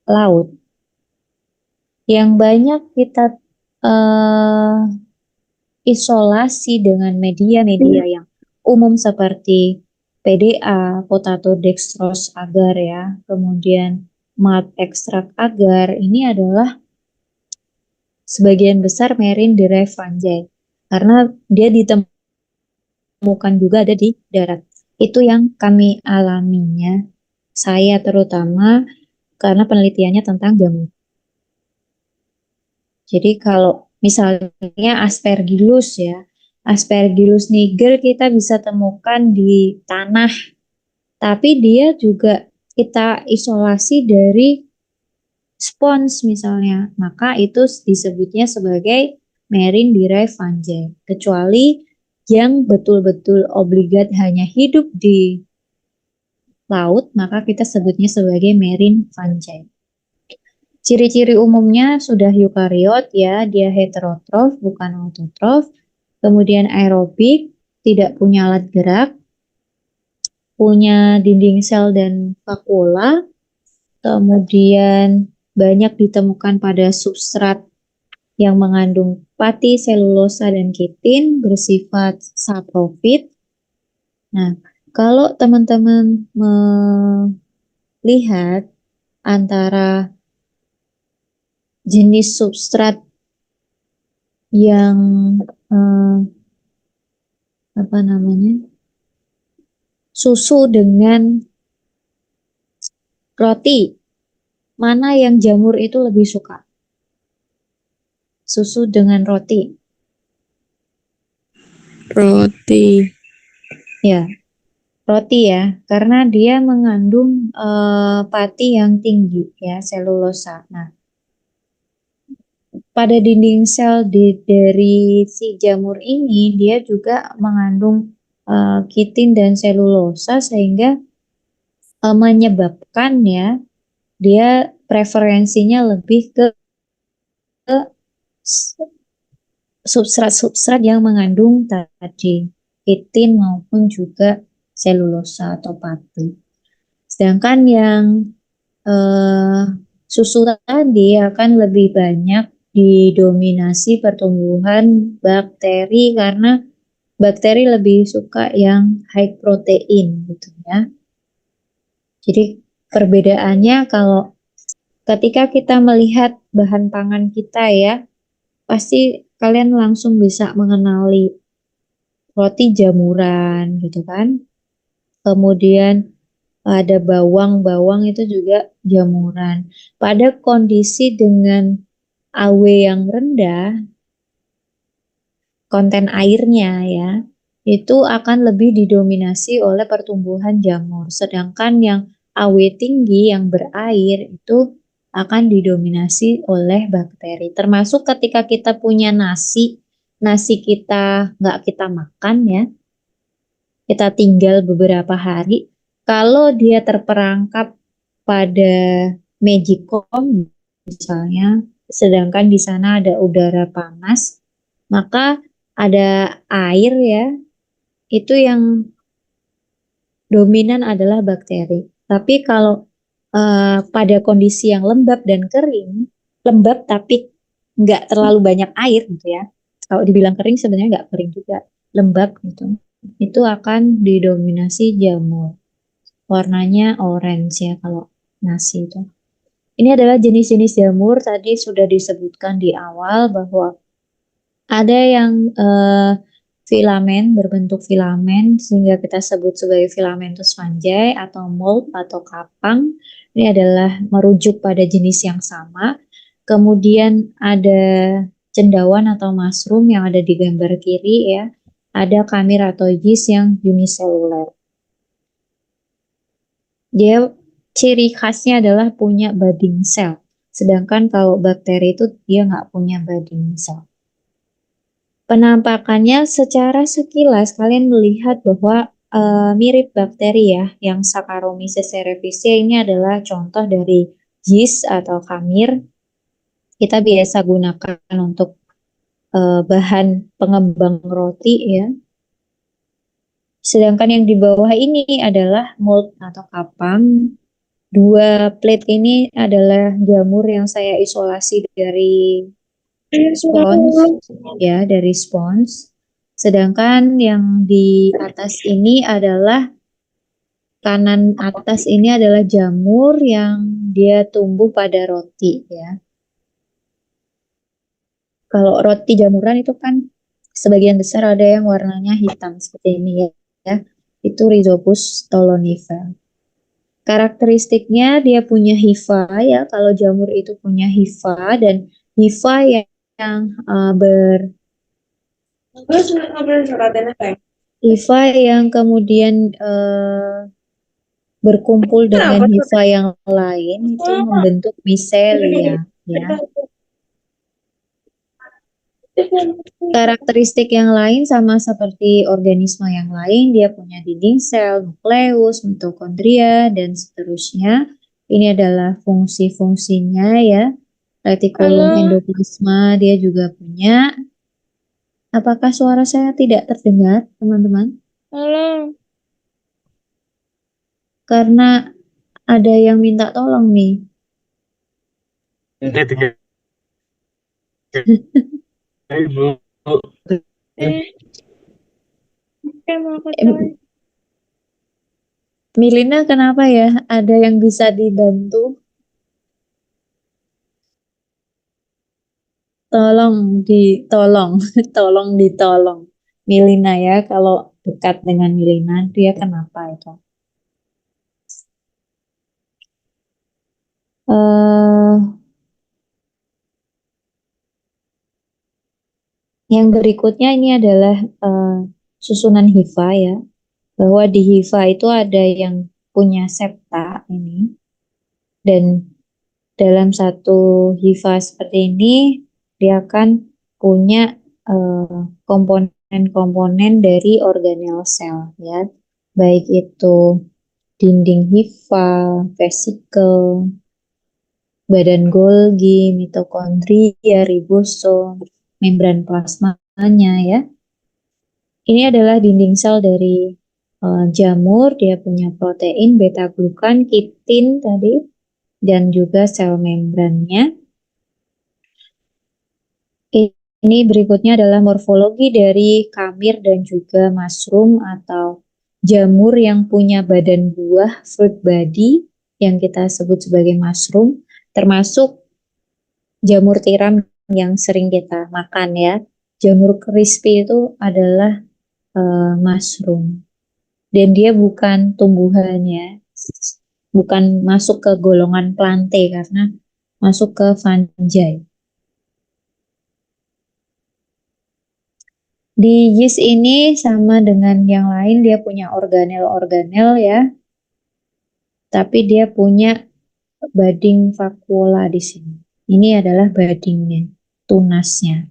laut. Yang banyak kita isolasi dengan media-media yang umum seperti PDA, potato dextrose agar ya, kemudian malt extract agar, ini adalah sebagian besar Merindiraphanja karena dia ditemukan juga ada di darat. Itu yang kami alaminya, saya terutama karena penelitiannya tentang jamur. Jadi kalau misalnya Aspergillus ya, Aspergillus niger kita bisa temukan di tanah, tapi dia juga kita isolasi dari spons misalnya, maka itu disebutnya sebagai Merindiraphanja. Kecuali yang betul-betul obligat hanya hidup di laut, maka kita sebutnya sebagai Merindiraphanja. Ciri-ciri umumnya sudah eukariot ya, dia heterotrof bukan autotrof, kemudian aerobik, tidak punya alat gerak, punya dinding sel dan vakuola, kemudian banyak ditemukan pada substrat yang mengandung pati, selulosa, dan kitin, bersifat saprofit. Nah, kalau teman-teman melihat antara jenis substrat yang susu dengan roti, mana yang jamur itu lebih suka? Susu dengan roti. Roti. Ya, roti ya, karena dia mengandung pati yang tinggi ya, selulosa. Nah, pada dinding sel dari si jamur ini dia juga mengandung kitin dan selulosa sehingga menyebabkan ya dia preferensinya lebih ke substrat-substrat yang mengandung tadi kitin maupun juga selulosa atau pati. Sedangkan yang susu tadi akan lebih banyak didominasi pertumbuhan bakteri karena bakteri lebih suka yang high protein gitu ya. Jadi perbedaannya kalau ketika kita melihat bahan pangan kita ya, pasti kalian langsung bisa mengenali roti jamuran gitu kan. Kemudian ada bawang itu juga jamuran. Pada kondisi dengan AW yang rendah, konten airnya ya, itu akan lebih didominasi oleh pertumbuhan jamur. Sedangkan yang AW tinggi yang berair itu akan didominasi oleh bakteri. Termasuk ketika kita punya nasi kita nggak kita makan ya, kita tinggal beberapa hari, kalau dia terperangkap pada magicom misalnya, sedangkan di sana ada udara panas, maka ada air ya, itu yang dominan adalah bakteri. Tapi kalau pada kondisi yang lembab dan kering, lembab tapi nggak terlalu banyak air gitu ya. Kalau dibilang kering sebenarnya nggak kering juga, lembab gitu. Itu akan didominasi jamur. Warnanya orange ya kalau nasi itu. Ini adalah jenis-jenis jamur tadi sudah disebutkan di awal bahwa ada yang filamen, berbentuk filamen sehingga kita sebut sebagai filamentus fungi atau mold atau kapang. Ini adalah merujuk pada jenis yang sama. Kemudian ada cendawan atau mushroom yang ada di gambar kiri ya. Ada kamir atau yeast yang uniseluler. Dia ciri khasnya adalah punya budding cell. Sedangkan kalau bakteri itu dia nggak punya budding cell. Penampakannya secara sekilas kalian melihat bahwa mirip bakteri ya, yang Saccharomyces cerevisiae ini adalah contoh dari yeast atau khamir. Kita biasa gunakan untuk bahan pengembang roti ya. Sedangkan yang di bawah ini adalah mold atau kapang. Dua plate ini adalah jamur yang saya isolasi dari spons, ya, dari spons. Sedangkan yang di atas ini adalah kanan atas ini adalah jamur yang dia tumbuh pada roti ya. Kalau roti jamuran itu kan sebagian besar ada yang warnanya hitam seperti ini ya. Itu Rhizopus stolonifer. Karakteristiknya dia punya hifa ya. Kalau jamur itu punya hifa dan hifa yang hifa yang kemudian berkumpul dengan hifa yang lain itu membentuk micelia ya. Karakteristik yang lain sama seperti organisme yang lain, dia punya dinding sel, nukleus, mitokondria, dan seterusnya. Ini adalah fungsi-fungsinya ya. Retikulum endoplasma dia juga punya. Apakah suara saya tidak terdengar, teman-teman? Halo. Karena ada yang minta tolong nih. Ini tinggal Ibu. Milina kenapa ya? Ada yang bisa dibantu? Tolong ditolong. Milina ya, kalau dekat dengan Milina, dia kenapa itu? Yang berikutnya ini adalah susunan hifa ya, bahwa di hifa itu ada yang punya septa ini, dan dalam satu hifa seperti ini dia akan punya komponen-komponen dari organel sel ya, baik itu dinding hifa, vesikel, badan Golgi, mitokondria, ribosom, membran plasmanya ya. Ini adalah dinding sel dari jamur, dia punya protein, beta glukan, kitin tadi, dan juga sel membrannya. Ini berikutnya adalah morfologi dari kamir dan juga mushroom atau jamur yang punya badan buah, fruit body, yang kita sebut sebagai mushroom, termasuk jamur tiram yang sering kita makan ya. Jamur crispy itu adalah mushroom. Dan dia bukan tumbuhannya, bukan masuk ke golongan plante karena masuk ke fungi. Di yeast ini sama dengan yang lain, dia punya organel-organel ya, tapi dia punya budding vakuola di sini. Ini adalah buddingnya, tunasnya.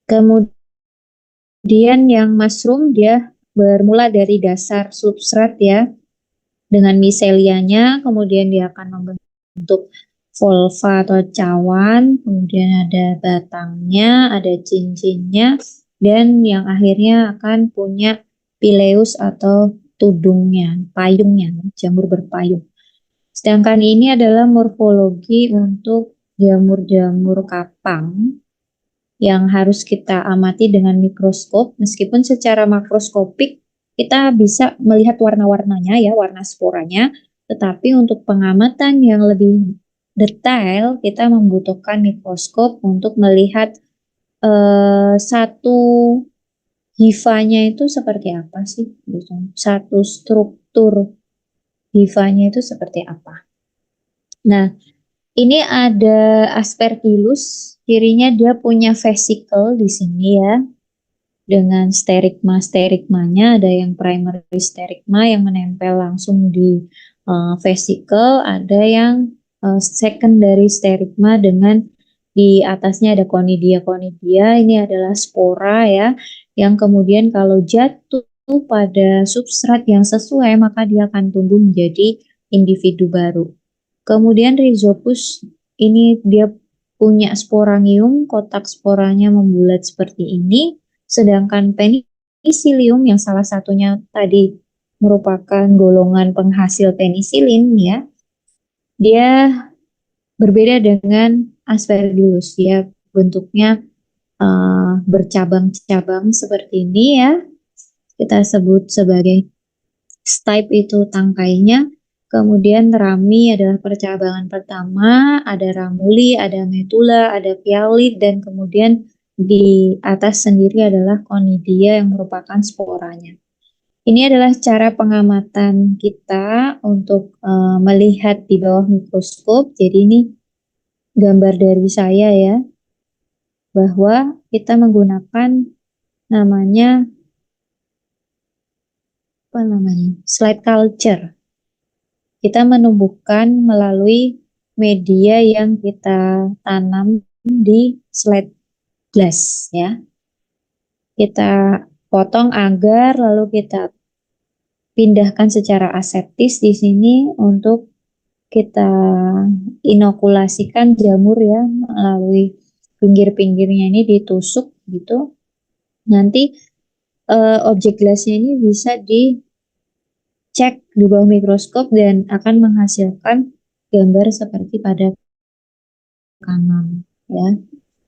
Kemudian yang mushroom dia bermula dari dasar substrat ya, dengan miselianya, kemudian dia akan membentuk volva atau cawan, kemudian ada batangnya, ada cincinnya, dan yang akhirnya akan punya pileus atau tudungnya, payungnya, jamur berpayung. Sedangkan ini adalah morfologi untuk jamur-jamur kapang yang harus kita amati dengan mikroskop, meskipun secara makroskopik kita bisa melihat warna-warnanya ya, warna sporanya, tetapi untuk pengamatan yang lebih detail kita membutuhkan mikroskop untuk melihat satu hifanya itu seperti apa sih, gitu. Satu struktur hifanya itu seperti apa. Nah, ini ada Aspergillus, cirinya dia punya vesicle di sini ya, dengan sterigma-sterigmanya, ada yang primary sterigma yang menempel langsung di vesicle, ada yang secondary sterigma dengan di atasnya ada conidia. Ini adalah spora ya, yang kemudian kalau jatuh pada substrat yang sesuai, maka dia akan tumbuh menjadi individu baru. Kemudian Rhizopus ini dia punya sporangium, kotak sporanya membulat seperti ini, sedangkan Penicillium yang salah satunya tadi merupakan golongan penghasil penisilin ya, dia berbeda dengan Aspergillus ya, bentuknya bercabang-cabang seperti ini ya, kita sebut sebagai stipe itu tangkainya. Kemudian rami adalah percabangan pertama, ada ramuli, ada metula, ada pialit, dan kemudian di atas sendiri adalah conidia yang merupakan sporanya. Ini adalah cara pengamatan kita untuk melihat di bawah mikroskop. Jadi ini gambar dari saya ya, bahwa kita menggunakan namanya slide culture. Kita menumbuhkan melalui media yang kita tanam di slide glass ya. Kita potong agar lalu kita pindahkan secara aseptis di sini untuk kita inokulasikan jamur ya, melalui pinggir-pinggirnya ini ditusuk gitu. Nanti objek gelasnya ini bisa dicek di bawah mikroskop dan akan menghasilkan gambar seperti pada kanan ya.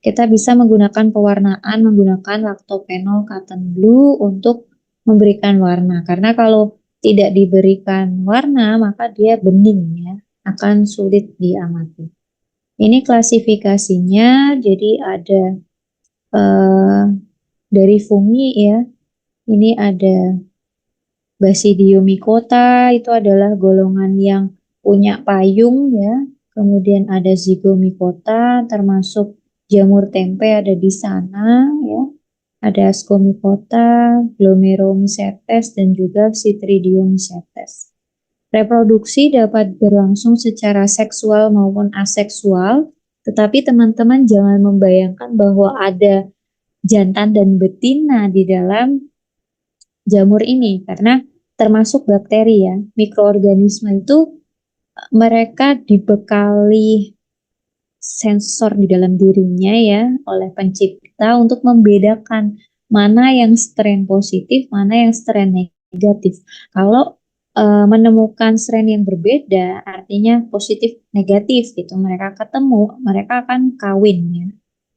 Kita bisa menggunakan pewarnaan menggunakan lactopenol cotton blue untuk memberikan warna, karena kalau tidak diberikan warna maka dia bening ya, akan sulit diamati. Ini klasifikasinya, jadi ada dari fungi ya, ini ada Basidiomycota, itu adalah golongan yang punya payung ya. Kemudian ada Zygomycota, termasuk jamur tempe ada di sana ya. Ada Ascomycota, Glomeromycetes, dan juga Chytridiomycetes. Reproduksi dapat berlangsung secara seksual maupun aseksual, tetapi teman-teman jangan membayangkan bahwa ada jantan dan betina di dalam jamur ini, karena termasuk bakteri ya, mikroorganisme itu mereka dibekali sensor di dalam dirinya ya oleh pencipta untuk membedakan mana yang strain positif, mana yang strain negatif. Kalau menemukan strain yang berbeda, artinya positif negatif gitu, mereka ketemu, mereka akan kawin ya.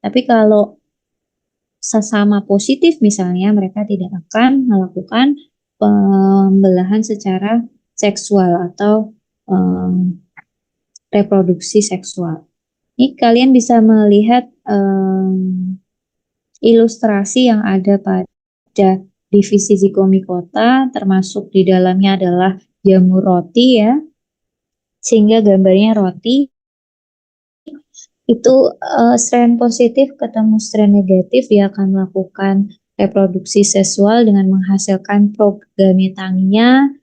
Tapi kalau sesama positif misalnya, mereka tidak akan melakukan pembelahan secara seksual atau reproduksi seksual. Ini kalian bisa melihat ilustrasi yang ada pada divisi Zygomycota, termasuk di dalamnya adalah jamur roti ya, sehingga gambarnya roti. Itu strain positif ketemu strain negatif, dia akan melakukan reproduksi seksual dengan menghasilkan progametannya,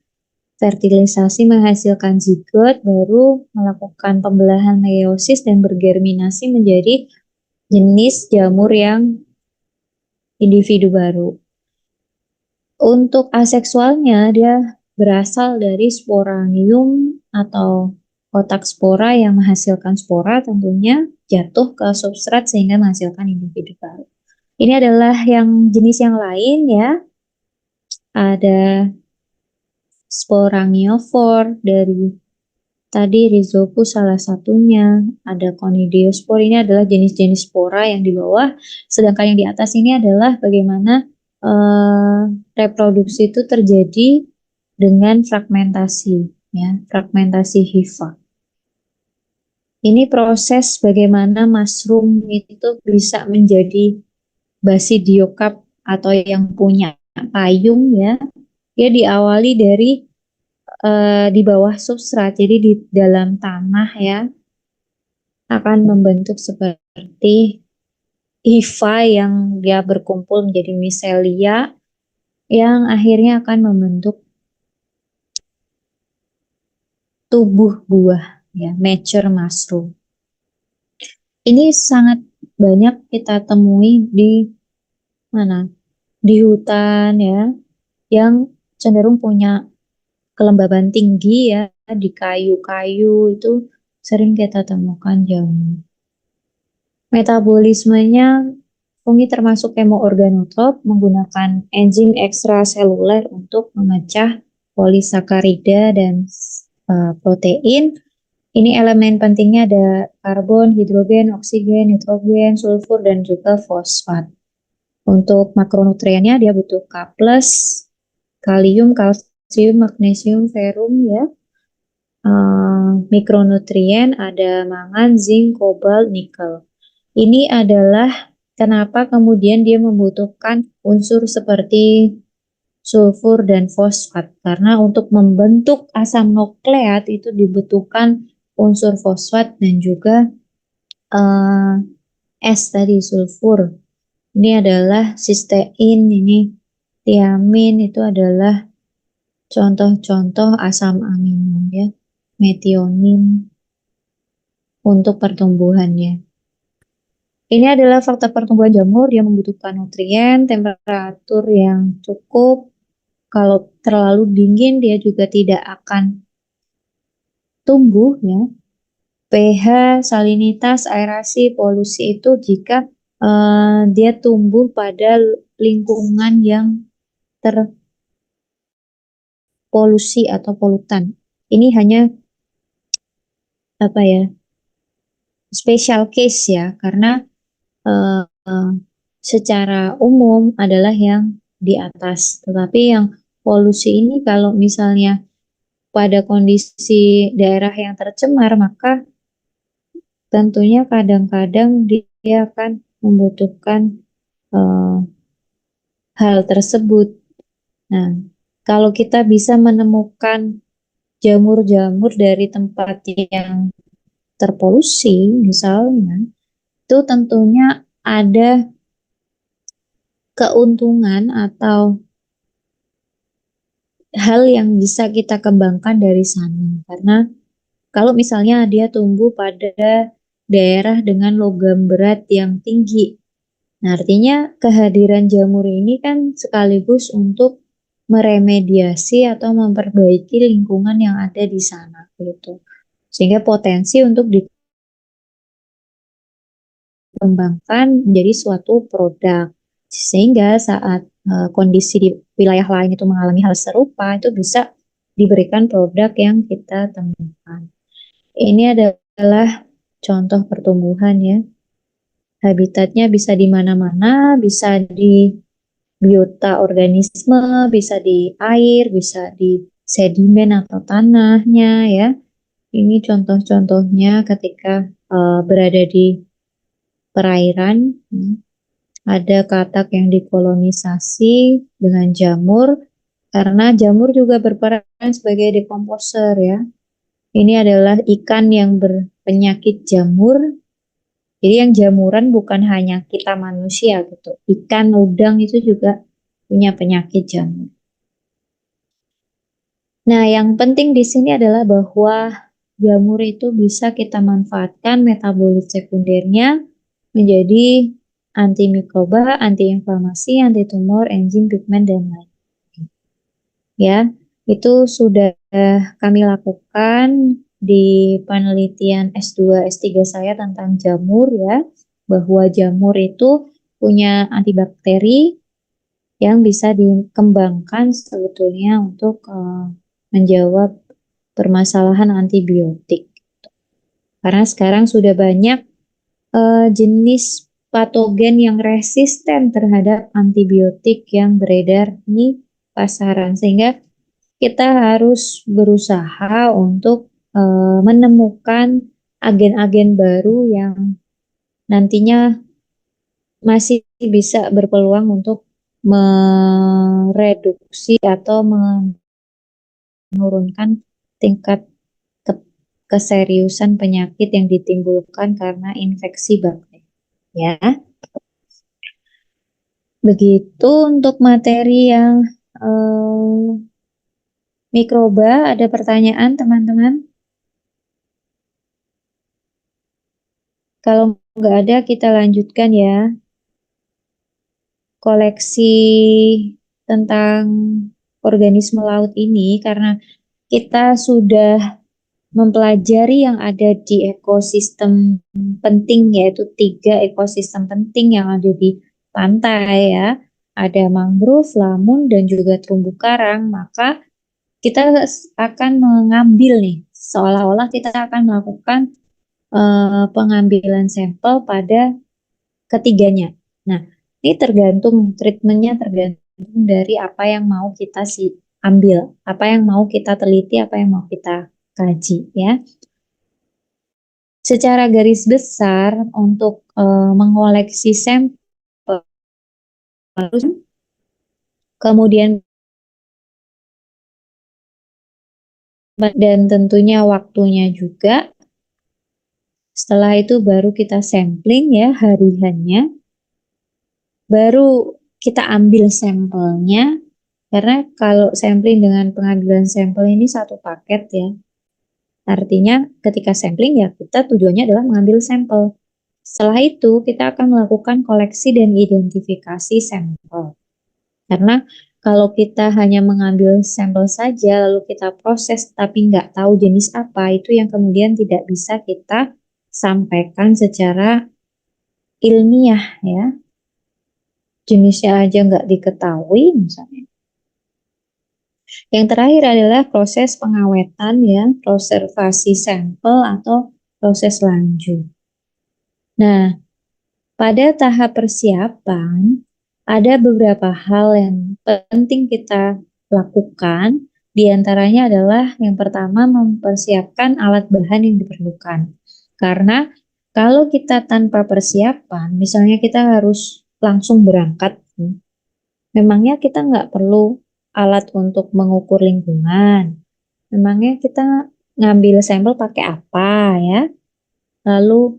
fertilisasi menghasilkan zigot, baru melakukan pembelahan meiosis dan bergerminasi menjadi jenis jamur yang individu baru. Untuk aseksualnya dia berasal dari sporangium atau kotak spora yang menghasilkan spora, tentunya jatuh ke substrat sehingga menghasilkan individu baru. Ini adalah yang jenis yang lain ya. Ada sporangiofor dari tadi Rhizopus salah satunya, ada Conidiospor, ini adalah jenis-jenis spora yang di bawah, sedangkan yang di atas ini adalah bagaimana reproduksi itu terjadi dengan fragmentasi ya, fragmentasi hifa. Ini proses bagaimana mushroom itu bisa menjadi Basidiocap atau yang punya payung ya. Dia diawali dari di bawah substrat, jadi di dalam tanah ya, akan membentuk seperti hifa yang dia berkumpul menjadi micelia yang akhirnya akan membentuk tubuh buah ya, mature mushroom. Ini sangat banyak kita temui di mana? Di hutan ya. yang cenderung punya kelembaban tinggi ya, di kayu-kayu itu sering kita temukan jamur. Metabolismenya fungi termasuk kemoorganotrop menggunakan enzim ekstraseluler untuk memecah polisakarida dan protein. Ini elemen pentingnya ada karbon, hidrogen, oksigen, nitrogen, sulfur, dan juga fosfat. Untuk makronutriennya dia butuh K+, kalium, kalsium, magnesium, ferrum ya. Mikronutrien ada mangan, zinc, kobalt, nikel. Ini adalah kenapa kemudian dia membutuhkan unsur seperti sulfur dan fosfat. Karena untuk membentuk asam nukleat itu dibutuhkan unsur fosfat dan juga S tadi, sulfur. Ini adalah sistein, ini tiamin, itu adalah contoh-contoh asam amino ya. Metionin untuk pertumbuhannya. Ini adalah faktor pertumbuhan jamur. Dia membutuhkan nutrien, temperatur yang cukup. Kalau terlalu dingin dia juga tidak akan tumbuh ya. pH, salinitas, aerasi, polusi itu jika dia tumbuh pada lingkungan yang terpolusi atau polutan. Ini hanya apa ya, special case ya, karena secara umum adalah yang di atas. Tetapi yang polusi ini kalau misalnya pada kondisi daerah yang tercemar, maka tentunya kadang-kadang dia akan membutuhkan hal tersebut. Nah, kalau kita bisa menemukan jamur-jamur dari tempat yang terpolusi, misalnya, itu tentunya ada keuntungan atau hal yang bisa kita kembangkan dari sana. Karena kalau misalnya dia tumbuh pada daerah dengan logam berat yang tinggi, nah artinya kehadiran jamur ini kan sekaligus untuk meremediasi atau memperbaiki lingkungan yang ada di sana gitu. Sehingga potensi untuk dikembangkan menjadi suatu produk. Sehingga saat kondisi di wilayah lain itu mengalami hal serupa, itu bisa diberikan produk yang kita temukan. Ini adalah contoh pertumbuhan ya. Habitatnya bisa di mana-mana, bisa di biota organisme, bisa di air, bisa di sedimen atau tanahnya ya. Ini contoh-contohnya ketika berada di perairan. Ada katak yang dikolonisasi dengan jamur, karena jamur juga berperan sebagai dekomposer ya. Ini adalah ikan yang berpenyakit jamur. Jadi yang jamuran bukan hanya kita manusia gitu. Ikan, udang itu juga punya penyakit jamur. Nah, yang penting di sini adalah bahwa jamur itu bisa kita manfaatkan metabolit sekundernya menjadi antimikroba, antiinflamasi, antitumor, enzim, pigmen, dan lain. Ya, itu sudah kami lakukan di penelitian S2, S3 saya tentang jamur ya, bahwa jamur itu punya antibakteri yang bisa dikembangkan sebetulnya untuk menjawab permasalahan antibiotik. Karena sekarang sudah banyak jenis patogen yang resisten terhadap antibiotik yang beredar di pasaran, sehingga kita harus berusaha untuk menemukan agen-agen baru yang nantinya masih bisa berpeluang untuk mereduksi atau menurunkan tingkat keseriusan penyakit yang ditimbulkan karena infeksi bakteri. Ya, begitu untuk materi yang mikroba. Ada pertanyaan teman-teman? Kalau nggak ada, kita lanjutkan ya. Koleksi tentang organisme laut ini karena kita sudah mempelajari yang ada di ekosistem penting, yaitu 3 ekosistem penting yang ada di pantai ya. Ada mangrove, lamun, dan juga terumbu karang. Maka kita akan mengambil nih, seolah-olah kita akan melakukan pengambilan sampel pada ketiganya. Nah, ini tergantung treatmentnya, tergantung dari apa yang mau kita ambil, apa yang mau kita teliti, apa yang mau kita kaji ya. Secara garis besar untuk mengoleksi sampel, kemudian dan tentunya waktunya juga. Setelah itu baru kita sampling ya hariannya, baru kita ambil sampelnya. Karena kalau sampling dengan pengambilan sampel ini satu paket ya. Artinya ketika sampling ya kita tujuannya adalah mengambil sampel. Setelah itu kita akan melakukan koleksi dan identifikasi sampel. Karena kalau kita hanya mengambil sampel saja lalu kita proses tapi nggak tahu jenis apa, itu yang kemudian tidak bisa kita sampaikan secara ilmiah ya. Jenisnya aja nggak diketahui misalnya. Yang terakhir adalah proses pengawetan ya, konservasi sampel atau proses lanjut. Nah, pada tahap persiapan ada beberapa hal yang penting kita lakukan. Di antaranya adalah yang pertama mempersiapkan alat bahan yang diperlukan. Karena kalau kita tanpa persiapan, misalnya kita harus langsung berangkat, memangnya kita nggak perlu alat untuk mengukur lingkungan. Memangnya kita ngambil sampel pakai apa ya? Lalu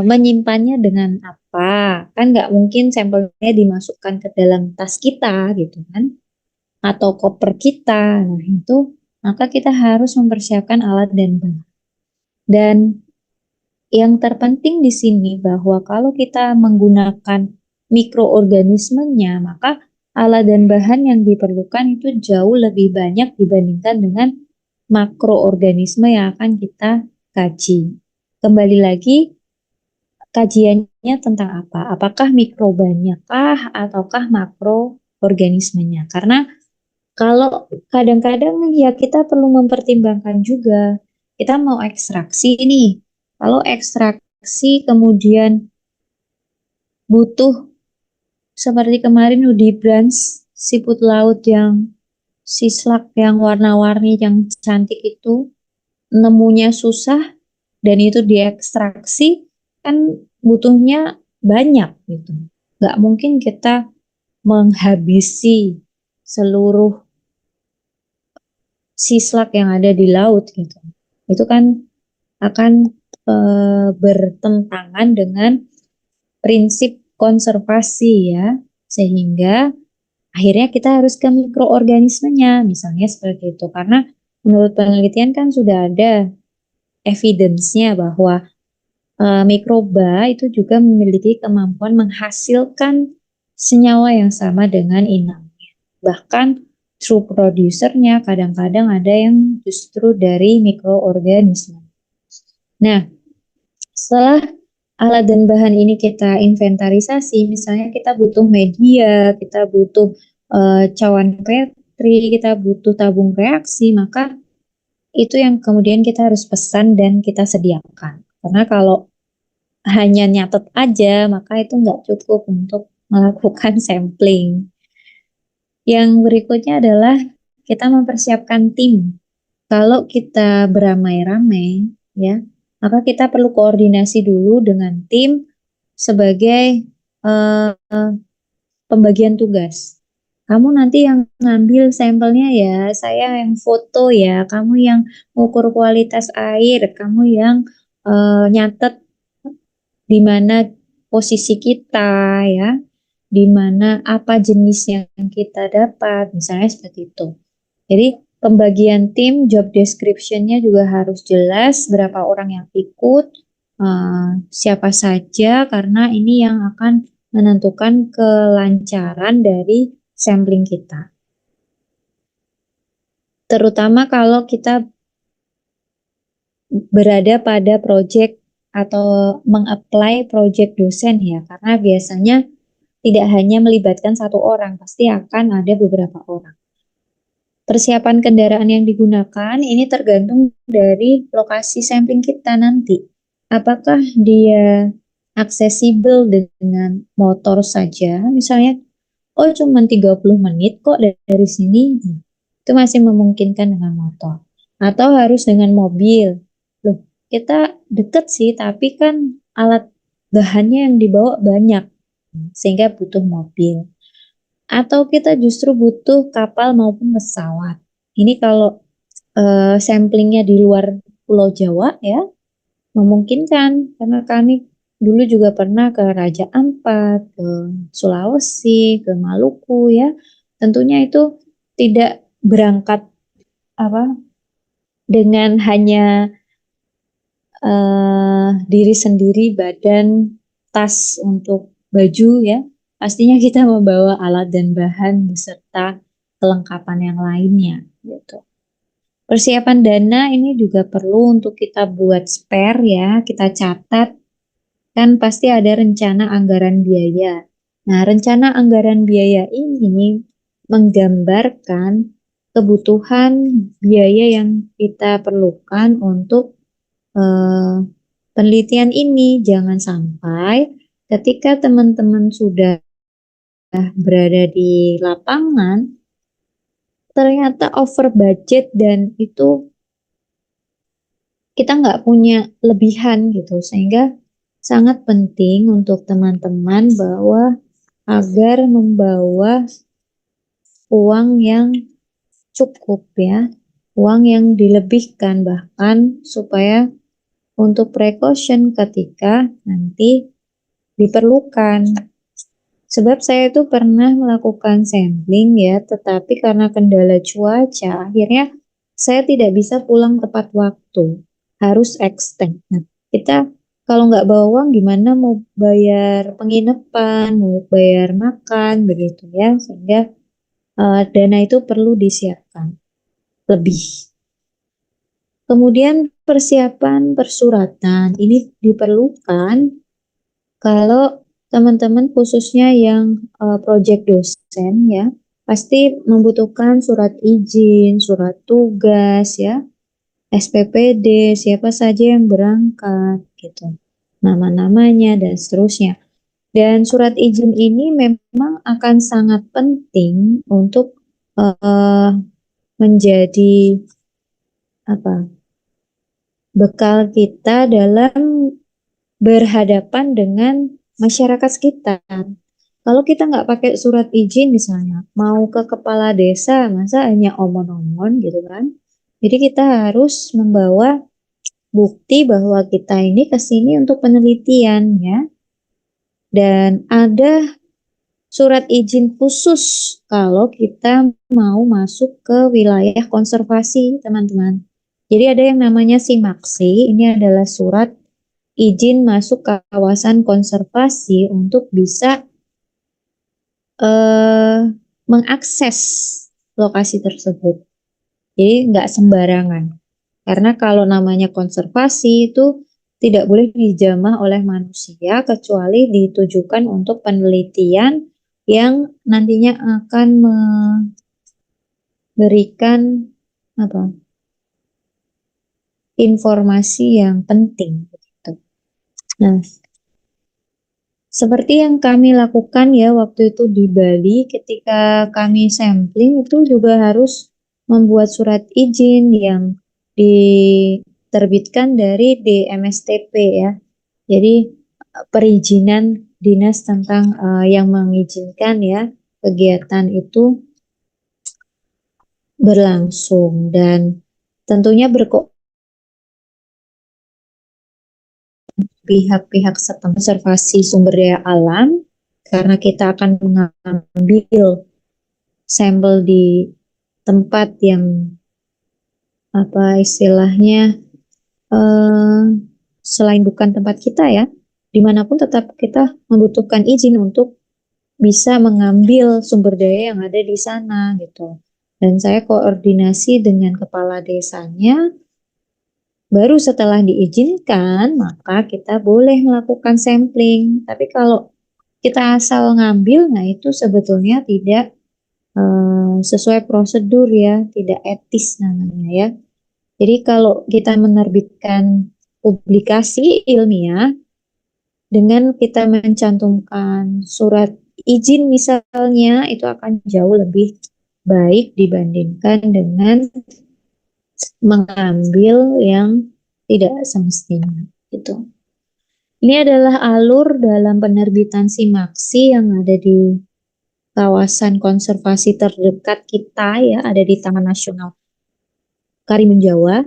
menyimpannya dengan apa? Kan nggak mungkin sampelnya dimasukkan ke dalam tas kita gitu kan? Atau koper kita. Nah itu maka kita harus mempersiapkan alat dan bahan. Dan yang terpenting di sini bahwa kalau kita menggunakan mikroorganismenya, maka alat dan bahan yang diperlukan itu jauh lebih banyak dibandingkan dengan makroorganisme yang akan kita kaji. Kembali lagi, kajiannya tentang apa? Apakah mikrobanya kah ataukah makroorganismenya? Karena kalau kadang-kadang ya kita perlu mempertimbangkan juga. Kita mau ekstraksi nih. Kalau ekstraksi kemudian butuh seperti kemarin Nudibranch, siput laut yang sislak yang warna-warni yang cantik itu nemunya susah dan itu diekstraksi kan butuhnya banyak gitu. Nggak mungkin kita menghabisi seluruh sislak yang ada di laut gitu. Itu kan akan bertentangan dengan prinsip konservasi ya. Sehingga akhirnya kita harus ke mikroorganismenya, misalnya seperti itu. Karena menurut penelitian kan sudah ada evidence-nya bahwa mikroba itu juga memiliki kemampuan menghasilkan senyawa yang sama dengan inangnya. Bahkan true producernya kadang-kadang ada yang justru dari mikroorganisme. Nah, setelah alat dan bahan ini kita inventarisasi, misalnya kita butuh media, kita butuh cawan petri, kita butuh tabung reaksi, maka itu yang kemudian kita harus pesan dan kita sediakan. Karena kalau hanya nyatet aja, maka itu nggak cukup untuk melakukan sampling. Yang berikutnya adalah kita mempersiapkan tim. Kalau kita beramai-ramai, ya, maka kita perlu koordinasi dulu dengan tim sebagai pembagian tugas. Kamu nanti yang ngambil sampelnya ya, saya yang foto ya, kamu yang mengukur kualitas air, kamu yang nyatet di mana posisi kita ya, di mana apa jenis yang kita dapat, misalnya seperti itu. Jadi pembagian tim, job description-nya juga harus jelas, berapa orang yang ikut, siapa saja, karena ini yang akan menentukan kelancaran dari sampling kita. terutama kalau kita berada pada project atau meng-apply project dosen ya, karena biasanya tidak hanya melibatkan satu orang, pasti akan ada beberapa orang. Persiapan kendaraan yang digunakan ini tergantung dari lokasi sampling kita nanti. Apakah dia aksesibel dengan motor saja, misalnya, oh cuma 30 menit kok dari sini, itu masih memungkinkan dengan motor. Atau harus dengan mobil. Loh, kita deket sih, tapi kan alat bahannya yang dibawa banyak, sehingga butuh mobil. Atau kita justru butuh kapal maupun pesawat. Ini kalau samplingnya di luar Pulau Jawa ya, memungkinkan karena kami dulu juga pernah ke Raja Ampat, ke Sulawesi, ke Maluku ya. Tentunya itu tidak berangkat apa dengan hanya diri sendiri, badan, tas untuk baju ya. Pastinya kita membawa alat dan bahan beserta kelengkapan yang lainnya gitu. Persiapan dana ini juga perlu untuk kita buat spare ya, kita catat. Kan pasti ada rencana anggaran biaya. Nah, rencana anggaran biaya ini menggambarkan kebutuhan biaya yang kita perlukan untuk penelitian ini. Jangan sampai ketika teman-teman sudah berada di lapangan, ternyata over budget dan itu kita nggak punya lebihan gitu, sehingga sangat penting untuk teman-teman bahwa agar membawa uang yang cukup ya, uang yang dilebihkan bahkan supaya untuk precaution ketika nanti diperlukan. Sebab saya itu pernah melakukan sampling ya, tetapi karena kendala cuaca, akhirnya saya tidak bisa pulang tepat waktu, harus extend. Nah, kita kalau nggak bawa uang gimana mau bayar penginapan, mau bayar makan, begitu ya, sehingga dana itu perlu disiapkan lebih. Kemudian persiapan persuratan ini diperlukan kalau teman-teman khususnya yang project dosen ya, pasti membutuhkan surat izin, surat tugas ya, SPPD, siapa saja yang berangkat gitu, nama-namanya dan seterusnya. Dan surat izin ini memang akan sangat penting untuk menjadi bekal kita dalam berhadapan dengan masyarakat sekitar. Kalau kita nggak pakai surat izin misalnya, mau ke kepala desa, masa hanya omon-omon gitu kan? Jadi kita harus membawa bukti bahwa kita ini kesini untuk penelitian ya. Dan ada surat izin khusus kalau kita mau masuk ke wilayah konservasi, teman-teman. Jadi ada yang namanya SIMAKSI, ini adalah surat izin masuk kawasan konservasi untuk bisa mengakses lokasi tersebut. Jadi nggak sembarangan. Karena kalau namanya konservasi itu tidak boleh dijamah oleh manusia kecuali ditujukan untuk penelitian yang nantinya akan memberikan informasi yang penting gitu. Nah, seperti yang kami lakukan ya waktu itu di Bali ketika kami sampling itu juga harus membuat surat izin yang diterbitkan dari DMSTP ya. Jadi perizinan dinas tentang yang mengizinkan ya kegiatan itu berlangsung dan tentunya pihak-pihak setempat konservasi sumber daya alam karena kita akan mengambil sampel di tempat yang istilahnya selain bukan tempat kita ya, dimanapun tetap kita membutuhkan izin untuk bisa mengambil sumber daya yang ada di sana gitu. dan saya koordinasi dengan kepala desanya. Baru setelah diizinkan, maka kita boleh melakukan sampling. Tapi kalau kita asal ngambil, nah itu sebetulnya tidak sesuai prosedur ya, tidak etis namanya ya. Jadi kalau kita menerbitkan publikasi ilmiah dengan kita mencantumkan surat izin misalnya, itu akan jauh lebih baik dibandingkan dengan mengambil yang tidak semestinya gitu. Ini adalah alur dalam penerbitan SIMAKSI yang ada di kawasan konservasi terdekat kita ya, ada di Taman Nasional Karimun Jawa.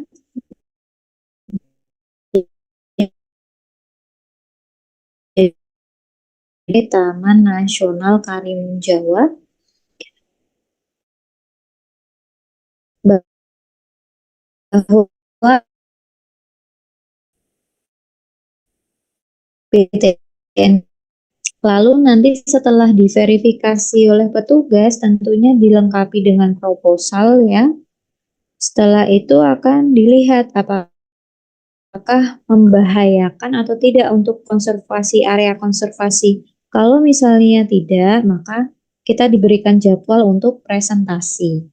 Di Taman Nasional Karimun Jawa bahwa PTN. Lalu nanti setelah diverifikasi oleh petugas tentunya dilengkapi dengan proposal ya. Setelah itu akan dilihat apakah membahayakan atau tidak untuk konservasi area konservasi. Kalau misalnya tidak, maka kita diberikan jadwal untuk presentasi.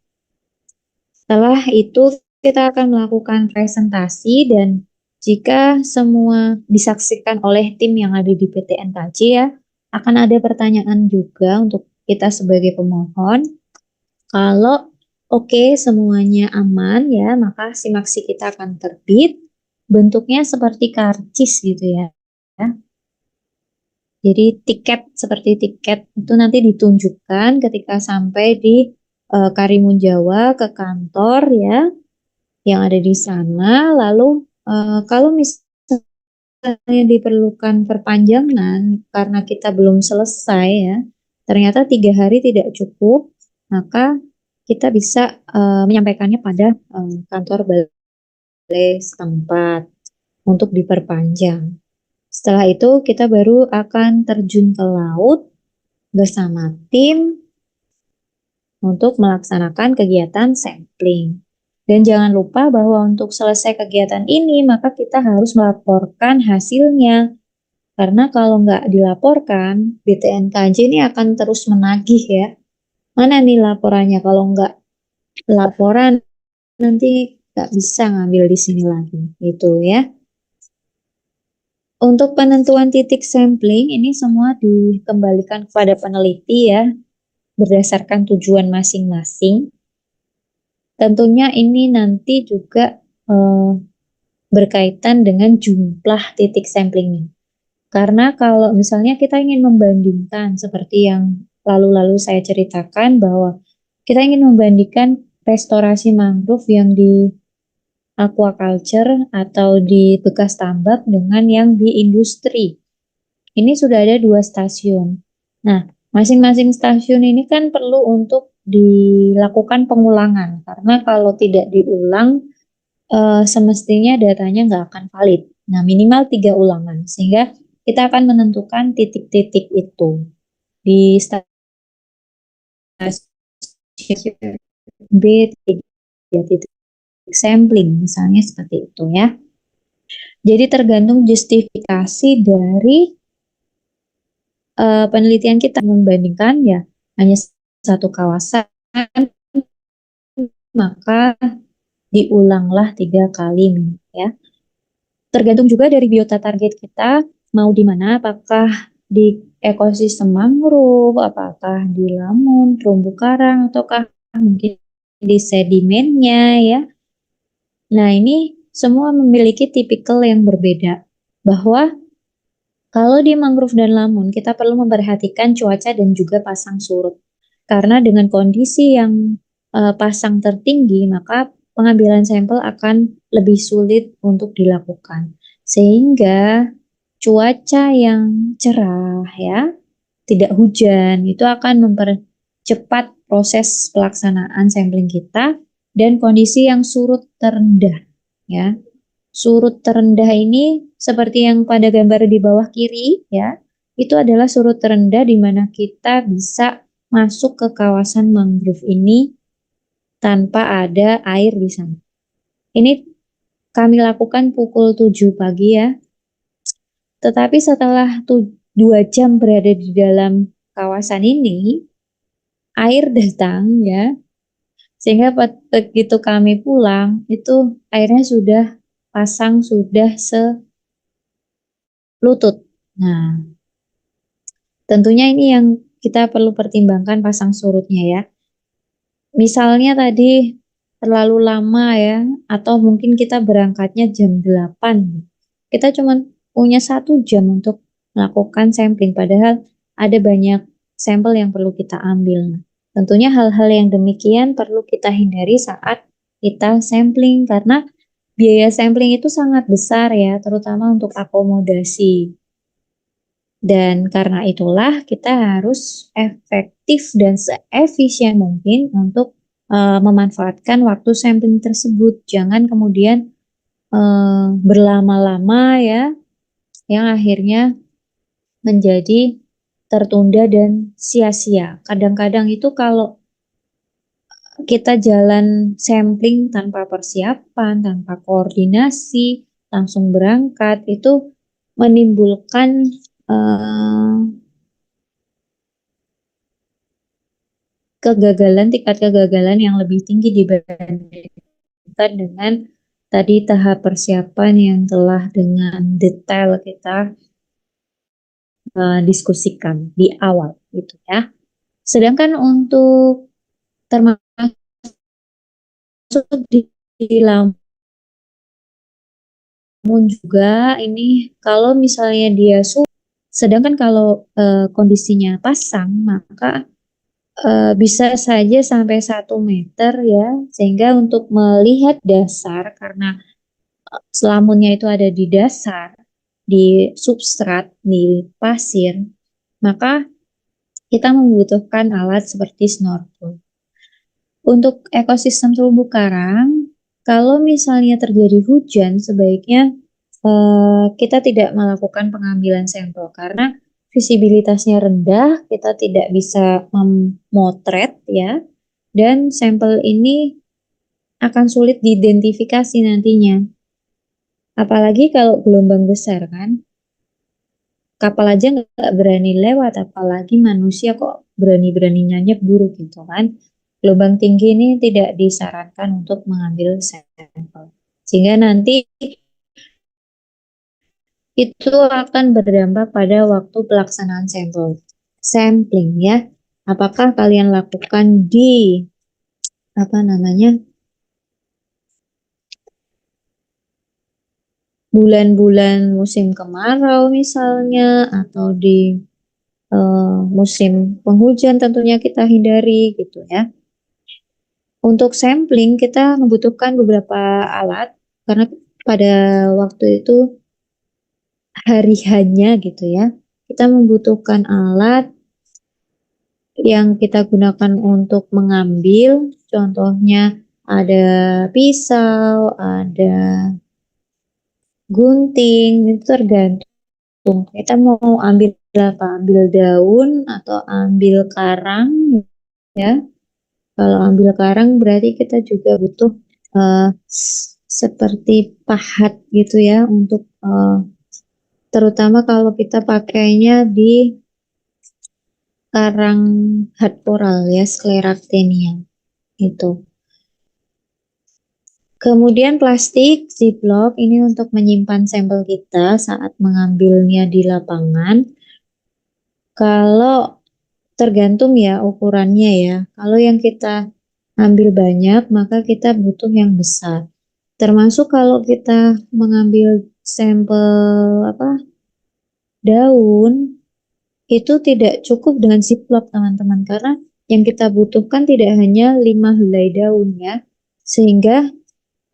Setelah itu kita akan melakukan presentasi dan jika semua disaksikan oleh tim yang ada di PTNKJ ya, akan ada pertanyaan juga untuk kita sebagai pemohon. Kalau oke, semuanya aman ya, maka SIMAKSI kita akan terbit. Bentuknya seperti karcis gitu ya. Jadi seperti tiket itu nanti ditunjukkan ketika sampai di Karimun Jawa ke kantor ya yang ada di sana. Lalu kalau misalnya diperlukan perpanjangan karena kita belum selesai ya, ternyata 3 hari tidak cukup, maka kita bisa menyampaikannya pada kantor balai setempat untuk diperpanjang. Setelah itu kita baru akan terjun ke laut bersama tim untuk melaksanakan kegiatan sampling. Dan jangan lupa bahwa untuk selesai kegiatan ini maka kita harus melaporkan hasilnya. Karena kalau nggak dilaporkan, BTNKJ ini akan terus menagih ya. Mana nih laporannya? Kalau nggak laporan nanti nggak bisa ngambil di sini lagi, gitu ya. Untuk penentuan titik sampling ini semua dikembalikan kepada peneliti ya, berdasarkan tujuan masing-masing. Tentunya ini nanti juga berkaitan dengan jumlah titik samplingnya. Karena kalau misalnya kita ingin membandingkan seperti yang lalu-lalu saya ceritakan bahwa kita ingin membandingkan restorasi mangrove yang di aquaculture atau di bekas tambak dengan yang di industri. Ini sudah ada 2 stasiun. Nah, masing-masing stasiun ini kan perlu untuk dilakukan pengulangan karena kalau tidak diulang semestinya datanya nggak akan valid. Nah, minimal 3 ulangan sehingga kita akan menentukan titik-titik itu di stasiun B, 3 titik sampling misalnya seperti itu ya. Jadi tergantung justifikasi dari penelitian kita membandingkan ya hanya satu kawasan, maka diulanglah 3 kali ya. Tergantung juga dari biota target kita mau di mana, apakah di ekosistem mangrove, apakah di lamun, terumbu karang, ataukah mungkin di sedimennya ya. Nah ini semua memiliki tipikal yang berbeda, bahwa kalau di mangrove dan lamun kita perlu memperhatikan cuaca dan juga pasang surut. Karena dengan kondisi yang pasang tertinggi, maka pengambilan sampel akan lebih sulit untuk dilakukan. Sehingga cuaca yang cerah ya, tidak hujan, itu akan mempercepat proses pelaksanaan sampling kita dan kondisi yang surut terendah ya. Surut terendah ini seperti yang pada gambar di bawah kiri ya, itu adalah surut terendah di mana kita bisa masuk ke kawasan mangrove ini tanpa ada air di sana. Ini kami lakukan pukul 7 pagi ya. Tetapi setelah 2 jam berada di dalam kawasan ini, air datang ya. Sehingga begitu kami pulang, itu airnya sudah pasang, sudah selutut. Nah, tentunya ini yang kita perlu pertimbangkan pasang surutnya ya. Misalnya tadi terlalu lama ya, atau mungkin kita berangkatnya jam 8. Kita cuma punya 1 jam untuk melakukan sampling, padahal ada banyak sampel yang perlu kita ambil. Nah, tentunya hal-hal yang demikian perlu kita hindari saat kita sampling, karena biaya sampling itu sangat besar ya, terutama untuk akomodasi. Dan karena itulah kita harus efektif dan seefisien mungkin untuk memanfaatkan waktu sampling tersebut. Jangan kemudian berlama-lama ya, yang akhirnya menjadi tertunda dan sia-sia. Kadang-kadang itu kalau kita jalan sampling tanpa persiapan, tanpa koordinasi, langsung berangkat, itu menimbulkan tingkat kegagalan yang lebih tinggi dibandingkan dengan tadi tahap persiapan yang telah dengan detail kita diskusikan di awal gitu ya. Sedangkan untuk termasuk di lamun juga ini kalau misalnya dia sedangkan kalau kondisinya pasang, maka bisa saja sampai 1 meter ya, sehingga untuk melihat dasar, karena selamunnya itu ada di dasar, di substrat, di pasir, maka kita membutuhkan alat seperti snorkel. Untuk ekosistem terumbu karang, kalau misalnya terjadi hujan, sebaiknya kita tidak melakukan pengambilan sampel karena visibilitasnya rendah, kita tidak bisa memotret ya, dan sampel ini akan sulit diidentifikasi nantinya. Apalagi kalau gelombang besar kan, kapal aja nggak berani lewat, apalagi manusia kok berani-beraninya nyebur gitu kan. Gelombang tinggi ini tidak disarankan untuk mengambil sampel. Sehingga nanti itu akan berdampak pada waktu pelaksanaan sampling ya. Apakah kalian lakukan di bulan-bulan musim kemarau misalnya, atau di musim penghujan, tentunya kita hindari gitu ya. Untuk sampling kita membutuhkan beberapa alat karena pada waktu itu hari hanya gitu ya. Kita membutuhkan alat yang kita gunakan untuk mengambil, contohnya ada pisau, ada gunting, itu tergantung kita mau ambil apa, ambil daun atau ambil karang ya. Kalau ambil karang berarti kita juga butuh seperti pahat gitu ya, untuk terutama kalau kita pakainya di karang hard coral ya, Scleractenia itu. Kemudian plastik ziplock ini untuk menyimpan sampel kita saat mengambilnya di lapangan. Kalau tergantung ya ukurannya ya. Kalau yang kita ambil banyak, maka kita butuh yang besar. Termasuk kalau kita mengambil sampel daun, itu tidak cukup dengan ziplock teman-teman, karena yang kita butuhkan tidak hanya 5 helai daun ya. Sehingga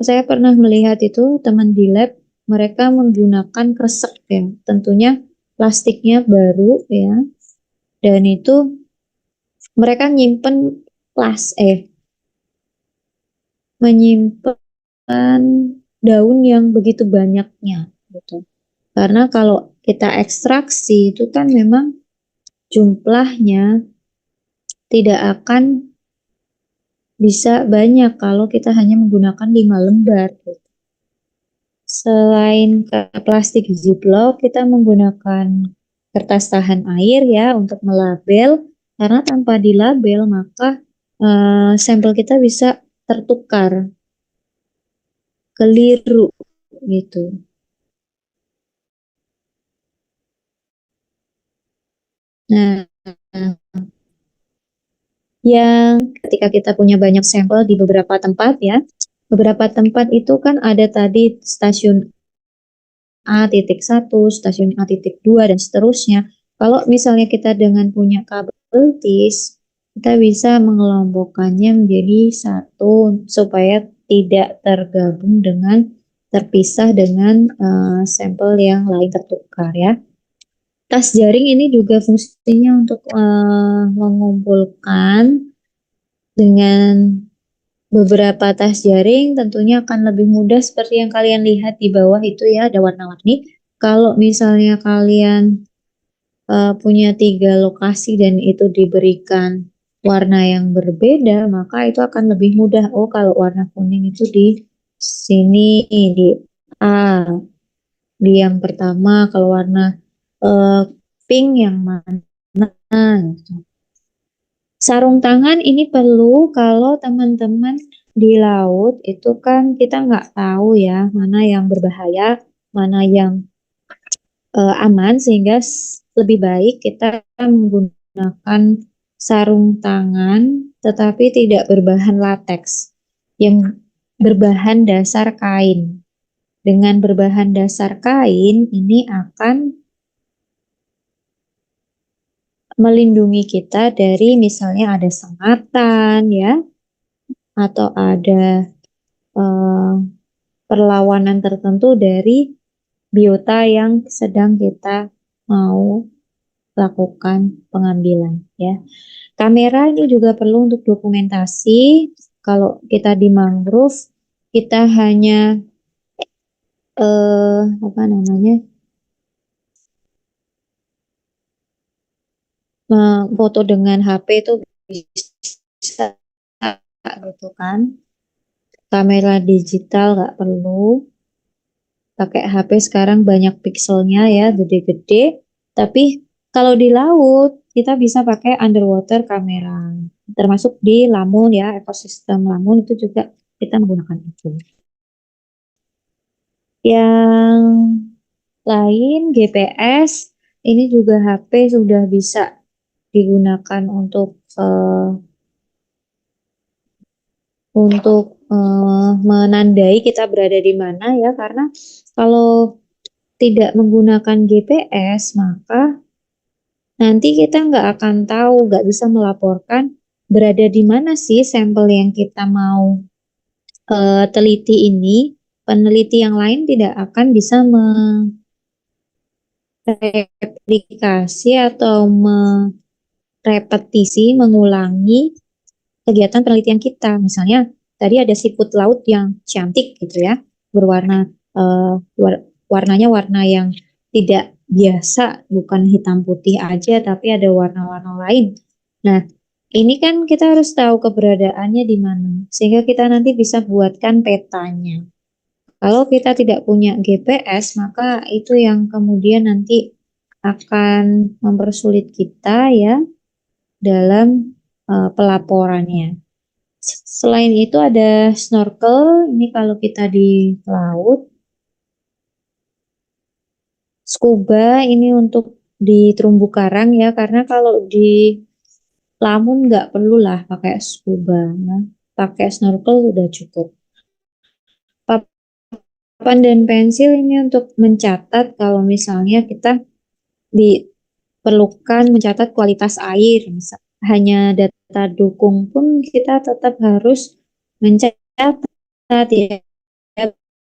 saya pernah melihat itu teman di lab, mereka menggunakan kresek ya, tentunya plastiknya baru ya, dan itu mereka menyimpan daun yang begitu banyaknya gitu. Karena kalau kita ekstraksi itu kan memang jumlahnya tidak akan bisa banyak kalau kita hanya menggunakan 5 lembar. Selain plastik ziplock, kita menggunakan kertas tahan air ya untuk melabel, karena tanpa dilabel maka sampel kita bisa tertukar, keliru gitu. Nah, yang ketika kita punya banyak sampel di beberapa tempat ya, beberapa tempat itu kan ada tadi stasiun A.1, stasiun A.2 dan seterusnya. Kalau misalnya kita dengan punya kabel TIS, kita bisa mengelompokkannya menjadi satu supaya tidak terpisah dengan sampel yang lain tertukar ya. Tas jaring ini juga fungsinya untuk mengumpulkan dengan beberapa tas jaring, tentunya akan lebih mudah seperti yang kalian lihat di bawah itu ya, ada warna-warni. Kalau misalnya kalian punya 3 lokasi dan itu diberikan warna yang berbeda, maka itu akan lebih mudah. Oh, kalau warna kuning itu di sini, di A. Di yang pertama, kalau warna pink yang mana gitu. Sarung tangan ini perlu kalau teman-teman di laut itu kan kita nggak tahu ya mana yang berbahaya, mana yang aman, sehingga lebih baik kita menggunakan sarung tangan tetapi tidak berbahan lateks, yang berbahan dasar kain. Dengan berbahan dasar kain ini akan melindungi kita dari misalnya ada sengatan ya, atau ada perlawanan tertentu dari biota yang sedang kita mau lakukan pengambilan ya. Kamera ini juga perlu untuk dokumentasi. Kalau kita di mangrove, kita hanya apa namanya, foto dengan HP itu bisa gitu kan. Kamera digital nggak perlu. Pakai HP sekarang banyak pixelnya ya, gede-gede. Tapi kalau di laut kita bisa pakai underwater kamera. Termasuk di Lamun ya, ekosistem Lamun itu juga kita menggunakan itu. Yang lain GPS, ini juga HP sudah bisa digunakan untuk menandai kita berada di mana ya, karena kalau tidak menggunakan GPS maka nanti kita nggak akan tahu, nggak bisa melaporkan berada di mana sih sampel yang kita mau teliti ini. Peneliti yang lain tidak akan bisa mereplikasi atau merepetisi, mengulangi kegiatan penelitian kita. Misalnya tadi ada siput laut yang cantik gitu ya, berwarna warnanya warna yang tidak biasa, bukan hitam putih aja, tapi ada warna-warna lain. Nah, ini kan kita harus tahu keberadaannya di mana, sehingga kita nanti bisa buatkan petanya. Kalau kita tidak punya GPS, maka itu yang kemudian nanti akan mempersulit kita ya dalam pelaporannya. Selain itu ada snorkel, ini kalau kita di laut. Scuba ini untuk di terumbu karang ya, karena kalau di Lamun nggak perlu lah pakai scuba ya. Pakai snorkel sudah cukup. Papan dan pensil ini untuk mencatat kalau misalnya kita diperlukan mencatat kualitas air. Hanya data dukung pun kita tetap harus mencatat ya,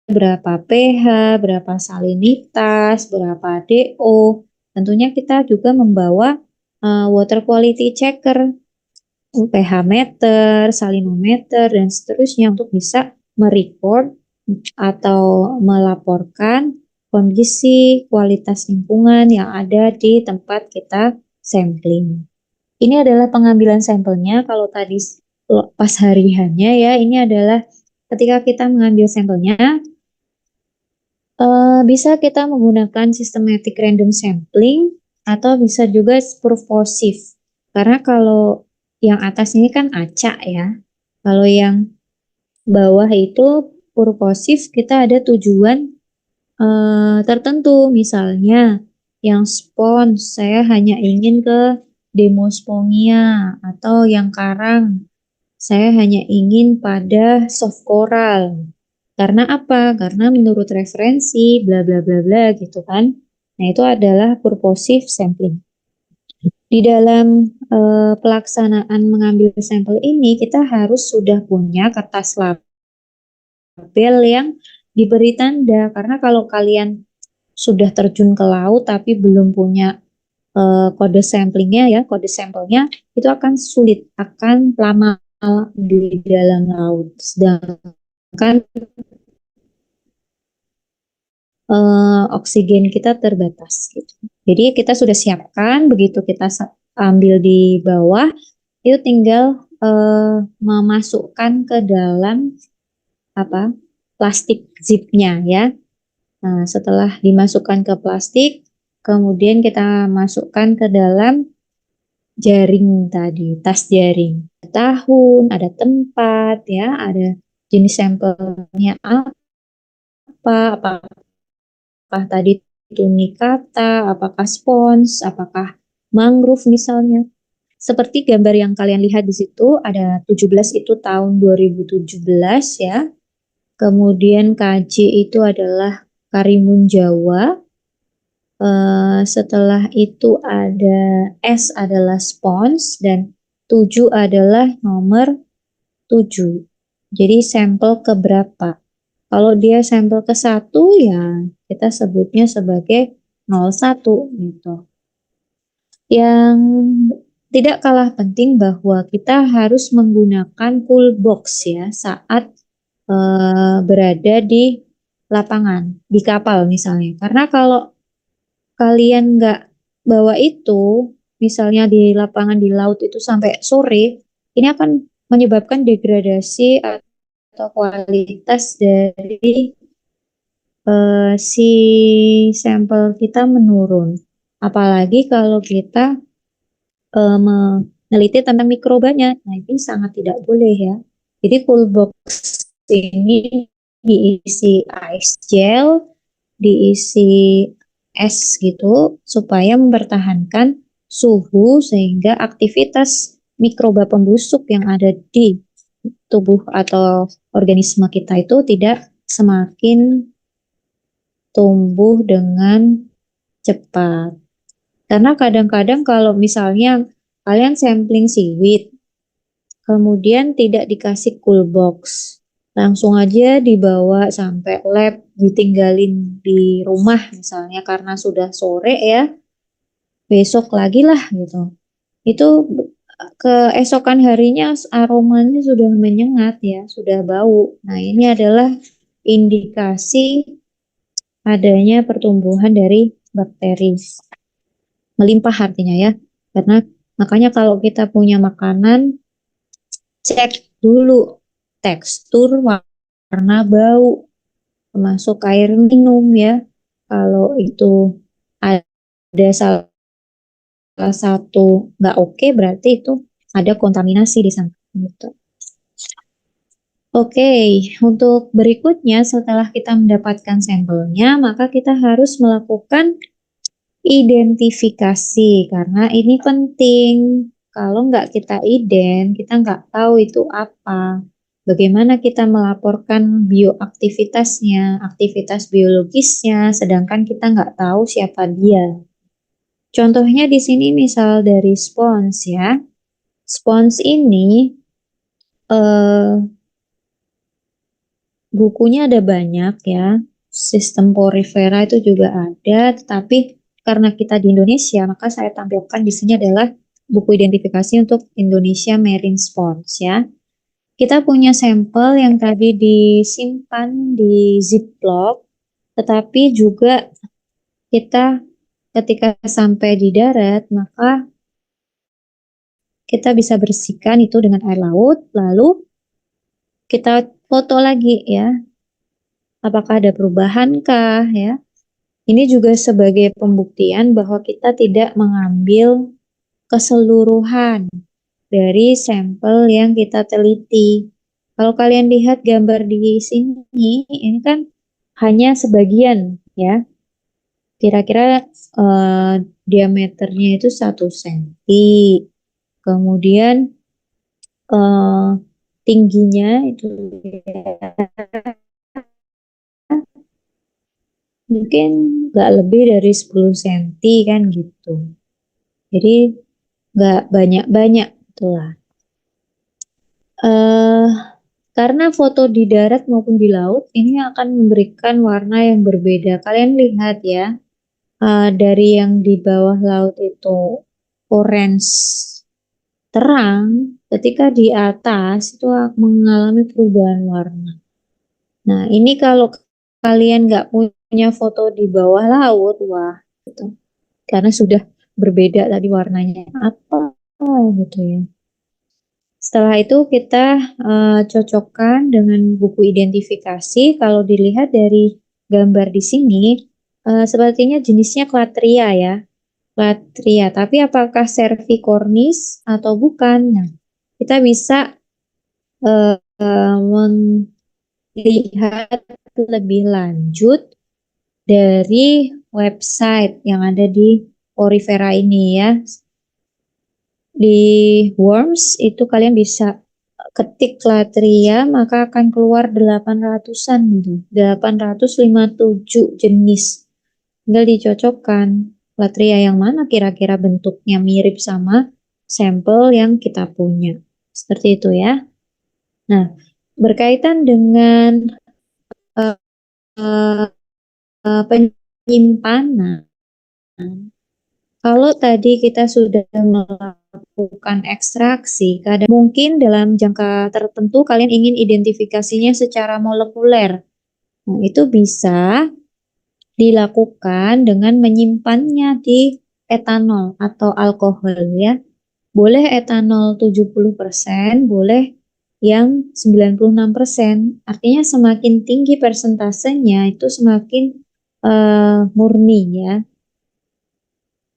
berapa pH, berapa salinitas, berapa DO. Tentunya kita juga membawa water quality checker, pH meter, salinometer, dan seterusnya untuk bisa merecord atau melaporkan kondisi kualitas lingkungan yang ada di tempat kita sampling. Ini adalah pengambilan sampelnya. Kalau tadi pas hariannya ya, ini adalah ketika kita mengambil sampelnya, bisa kita menggunakan systematic random sampling atau bisa juga purposive. Karena kalau yang atas ini kan acak ya. Kalau yang bawah itu purposive, kita ada tujuan tertentu. Misalnya yang spons, saya hanya ingin ke Demospongia, atau yang karang, saya hanya ingin pada soft coral. Karena apa? Karena menurut referensi bla bla bla bla gitu kan. Nah, itu adalah purposive sampling. Di dalam pelaksanaan mengambil sampel ini, kita harus sudah punya kertas label yang diberi tanda. Karena kalau kalian sudah terjun ke laut tapi belum punya kode samplingnya ya, kode sampelnya, itu akan sulit, akan lama di dalam laut. Sedangkan oksigen kita terbatas gitu. Jadi kita sudah siapkan, begitu kita ambil di bawah, itu tinggal memasukkan ke dalam apa plastik zipnya ya. Nah, setelah dimasukkan ke plastik, kemudian kita masukkan ke dalam jaring tadi, tas jaring. Ada tahun, ada tempat ya, ada jenis sampelnya apakah tadi tunicata, apakah spons, apakah mangrove misalnya. Seperti gambar yang kalian lihat di situ, ada 17 itu tahun 2017 ya. Kemudian KJ itu adalah Karimun Jawa. Setelah itu ada S adalah spons dan 7 adalah nomor 7. Jadi sampel keberapa? Kalau dia sampel ke 1 ya kita sebutnya sebagai 01 gitu. Yang tidak kalah penting bahwa kita harus menggunakan cool box ya saat berada di lapangan, di kapal misalnya. Karena kalau kalian nggak bawa itu, misalnya di lapangan di laut itu sampai sore, ini akan menyebabkan degradasi atau kualitas dari si sampel kita menurun. Apalagi kalau kita meneliti tentang mikrobanya, nah ini sangat tidak boleh ya. Jadi cool box ini diisi ice gel, diisi es gitu, supaya mempertahankan suhu sehingga aktivitas mikroba pembusuk yang ada di tubuh atau organisme kita itu tidak semakin tumbuh dengan cepat. Karena kadang-kadang kalau misalnya kalian sampling seaweed, kemudian tidak dikasih cool box, langsung aja dibawa sampai lab, ditinggalin di rumah misalnya karena sudah sore ya, besok lagi lah gitu. Itu keesokan harinya aromanya sudah menyengat ya, sudah bau. Nah, ini adalah indikasi adanya pertumbuhan dari bakteri. Melimpah artinya ya. Karena makanya kalau kita punya makanan, cek dulu tekstur, warna, bau, termasuk air minum ya. Kalau itu ada salah satu nggak oke, berarti itu ada kontaminasi di sana. Gitu. Oke, untuk berikutnya setelah kita mendapatkan sampelnya, maka kita harus melakukan identifikasi karena ini penting. Kalau nggak kita kita nggak tahu itu apa. Bagaimana kita melaporkan bioaktivitasnya, aktivitas biologisnya, sedangkan kita nggak tahu siapa dia. Contohnya di sini misal dari spons ya. Spons ini bukunya ada banyak ya. Sistem porifera itu juga ada, tetapi karena kita di Indonesia, maka saya tampilkan di sini adalah buku identifikasi untuk Indonesia Marine Spons ya. Kita punya sampel yang tadi disimpan di Ziploc, tetapi juga kita ketika sampai di darat, maka kita bisa bersihkan itu dengan air laut, lalu kita foto lagi ya. Apakah ada perubahan kah ya? Ini juga sebagai pembuktian bahwa kita tidak mengambil keseluruhan dari sampel yang kita teliti. Kalau kalian lihat gambar di sini, ini kan hanya sebagian ya. Kira-kira diameternya itu 1 cm. Kemudian eh, tingginya itu mungkin nggak lebih dari 10 cm kan gitu. Jadi nggak banyak-banyak itulah. Eh, karena foto di darat maupun di laut ini akan memberikan warna yang berbeda. Kalian lihat ya, dari yang di bawah laut itu orange terang, ketika di atas itu mengalami perubahan warna. Nah, ini kalau kalian nggak punya foto di bawah laut, wah, gitu. Karena sudah berbeda tadi warnanya apa gitu ya. Setelah itu kita cocokkan dengan buku identifikasi. Kalau dilihat dari gambar di sini, sepertinya jenisnya Clatria ya. Clatria, tapi apakah cervicornis atau bukan? Nah, kita bisa melihat lebih lanjut dari website yang ada di Porifera ini ya. Di Worms itu kalian bisa ketik Clatria maka akan keluar 800-an gitu. 857 jenis. Tinggal dicocokkan Clatria yang mana kira-kira bentuknya mirip sama sampel yang kita punya. Seperti itu ya. Nah, berkaitan dengan uh, penyimpanan. Kalau tadi kita sudah melakukan ekstraksi, kadang mungkin dalam jangka tertentu kalian ingin identifikasinya secara molekuler. Nah, itu bisa dilakukan dengan menyimpannya di etanol atau alkohol ya. Boleh etanol 70%, boleh yang 96%. Artinya semakin tinggi persentasenya itu semakin murni ya.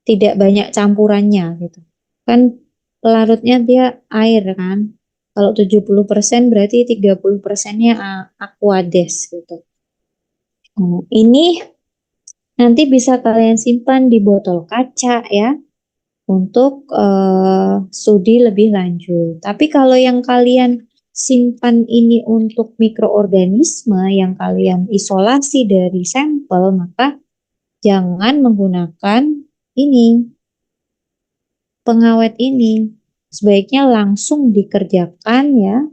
Tidak banyak campurannya gitu. Kan pelarutnya dia air kan. Kalau 70% berarti 30%-nya aquades gitu. Ini nanti bisa kalian simpan di botol kaca ya untuk studi lebih lanjut. Tapi kalau yang kalian simpan ini untuk mikroorganisme yang kalian isolasi dari sampel, maka jangan menggunakan ini pengawet ini. Sebaiknya langsung dikerjakan ya.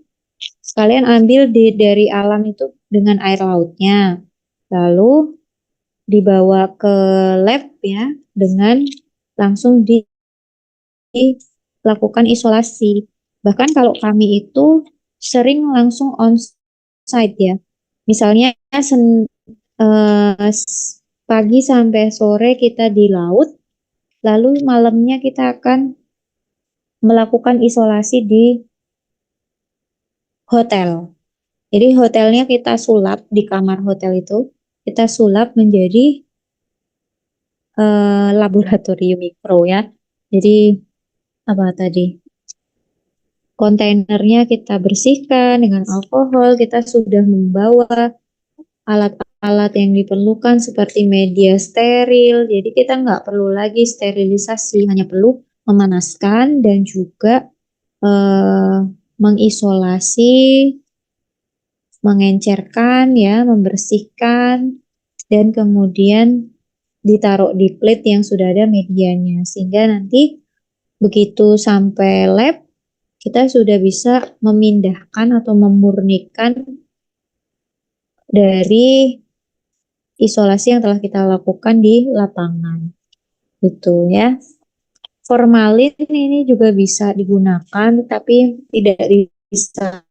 Kalian ambil dari alam itu dengan air lautnya. Lalu dibawa ke lab ya dengan langsung dilakukan isolasi. Bahkan kalau kami itu sering langsung on site ya. Misalnya pagi sampai sore kita di laut, lalu malamnya kita akan melakukan isolasi di hotel. Jadi hotelnya kita sulap di kamar hotel itu, kita sulap menjadi laboratorium mikro ya. Jadi apa tadi? Kontainernya kita bersihkan dengan alkohol, kita sudah membawa alat-alat yang diperlukan seperti media steril. Jadi kita nggak perlu lagi sterilisasi, hanya perlu memanaskan dan juga mengisolasi, mengencerkan ya, membersihkan dan kemudian ditaruh di plate yang sudah ada medianya sehingga nanti begitu sampai lab kita sudah bisa memindahkan atau memurnikan dari isolasi yang telah kita lakukan di lapangan. Itu ya. Formalin ini juga bisa digunakan tapi tidak bisa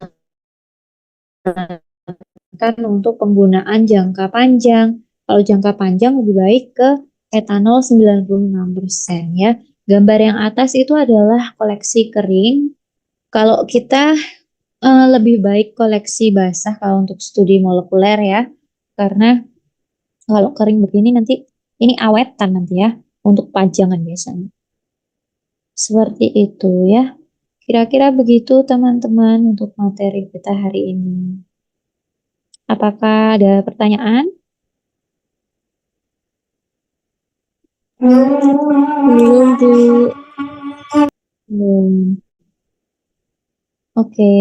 untuk penggunaan jangka panjang. Kalau jangka panjang lebih baik ke etanol 96% ya. Gambar yang atas itu adalah koleksi kering. Kalau kita lebih baik koleksi basah kalau untuk studi molekuler ya, karena kalau kering begini nanti ini awetan nanti ya untuk pajangan biasanya. Seperti itu ya. Kira-kira begitu teman-teman untuk materi kita hari ini. Apakah ada pertanyaan? Belum, Bu. Belum. Oke.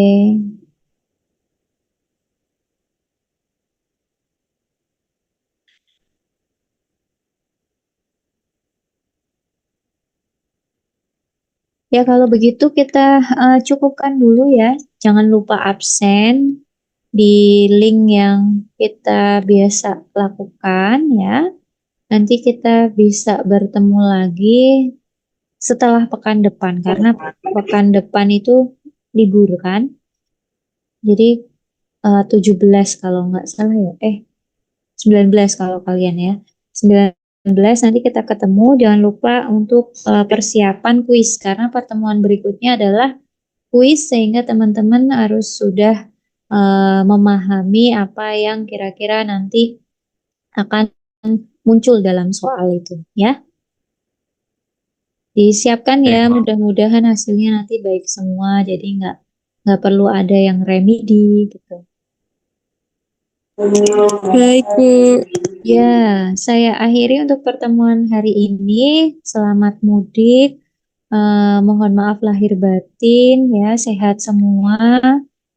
Ya kalau begitu kita cukupkan dulu ya. Jangan lupa absen di link yang kita biasa lakukan ya. Nanti kita bisa bertemu lagi setelah pekan depan karena pekan depan itu libur kan. Jadi 17 kalau nggak salah ya. 19 kalau kalian ya. 19 nanti kita ketemu. Jangan lupa untuk persiapan kuis karena pertemuan berikutnya adalah kuis sehingga teman-teman harus sudah memahami apa yang kira-kira nanti akan muncul dalam soal itu ya. Disiapkan ya, mudah-mudahan hasilnya nanti baik semua, jadi nggak perlu ada yang remedi gitu. Baik, Bu. Ya, saya akhiri untuk pertemuan hari ini. Selamat mudik. Mohon maaf lahir batin ya, sehat semua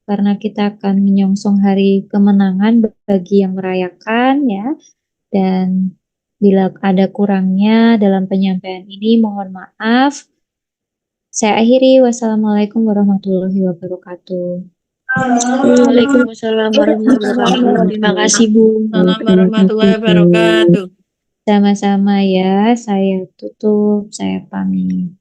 karena kita akan menyongsong hari kemenangan bagi yang merayakan ya. Dan bila ada kurangnya dalam penyampaian ini, mohon maaf. Saya akhiri. Wassalamualaikum warahmatullahi wabarakatuh. Waalaikumsalam warahmatullahi wabarakatuh. Terima kasih, Bu. Salam warahmatullahi wabarakatuh. Sama-sama ya. Saya tutup, saya pamit.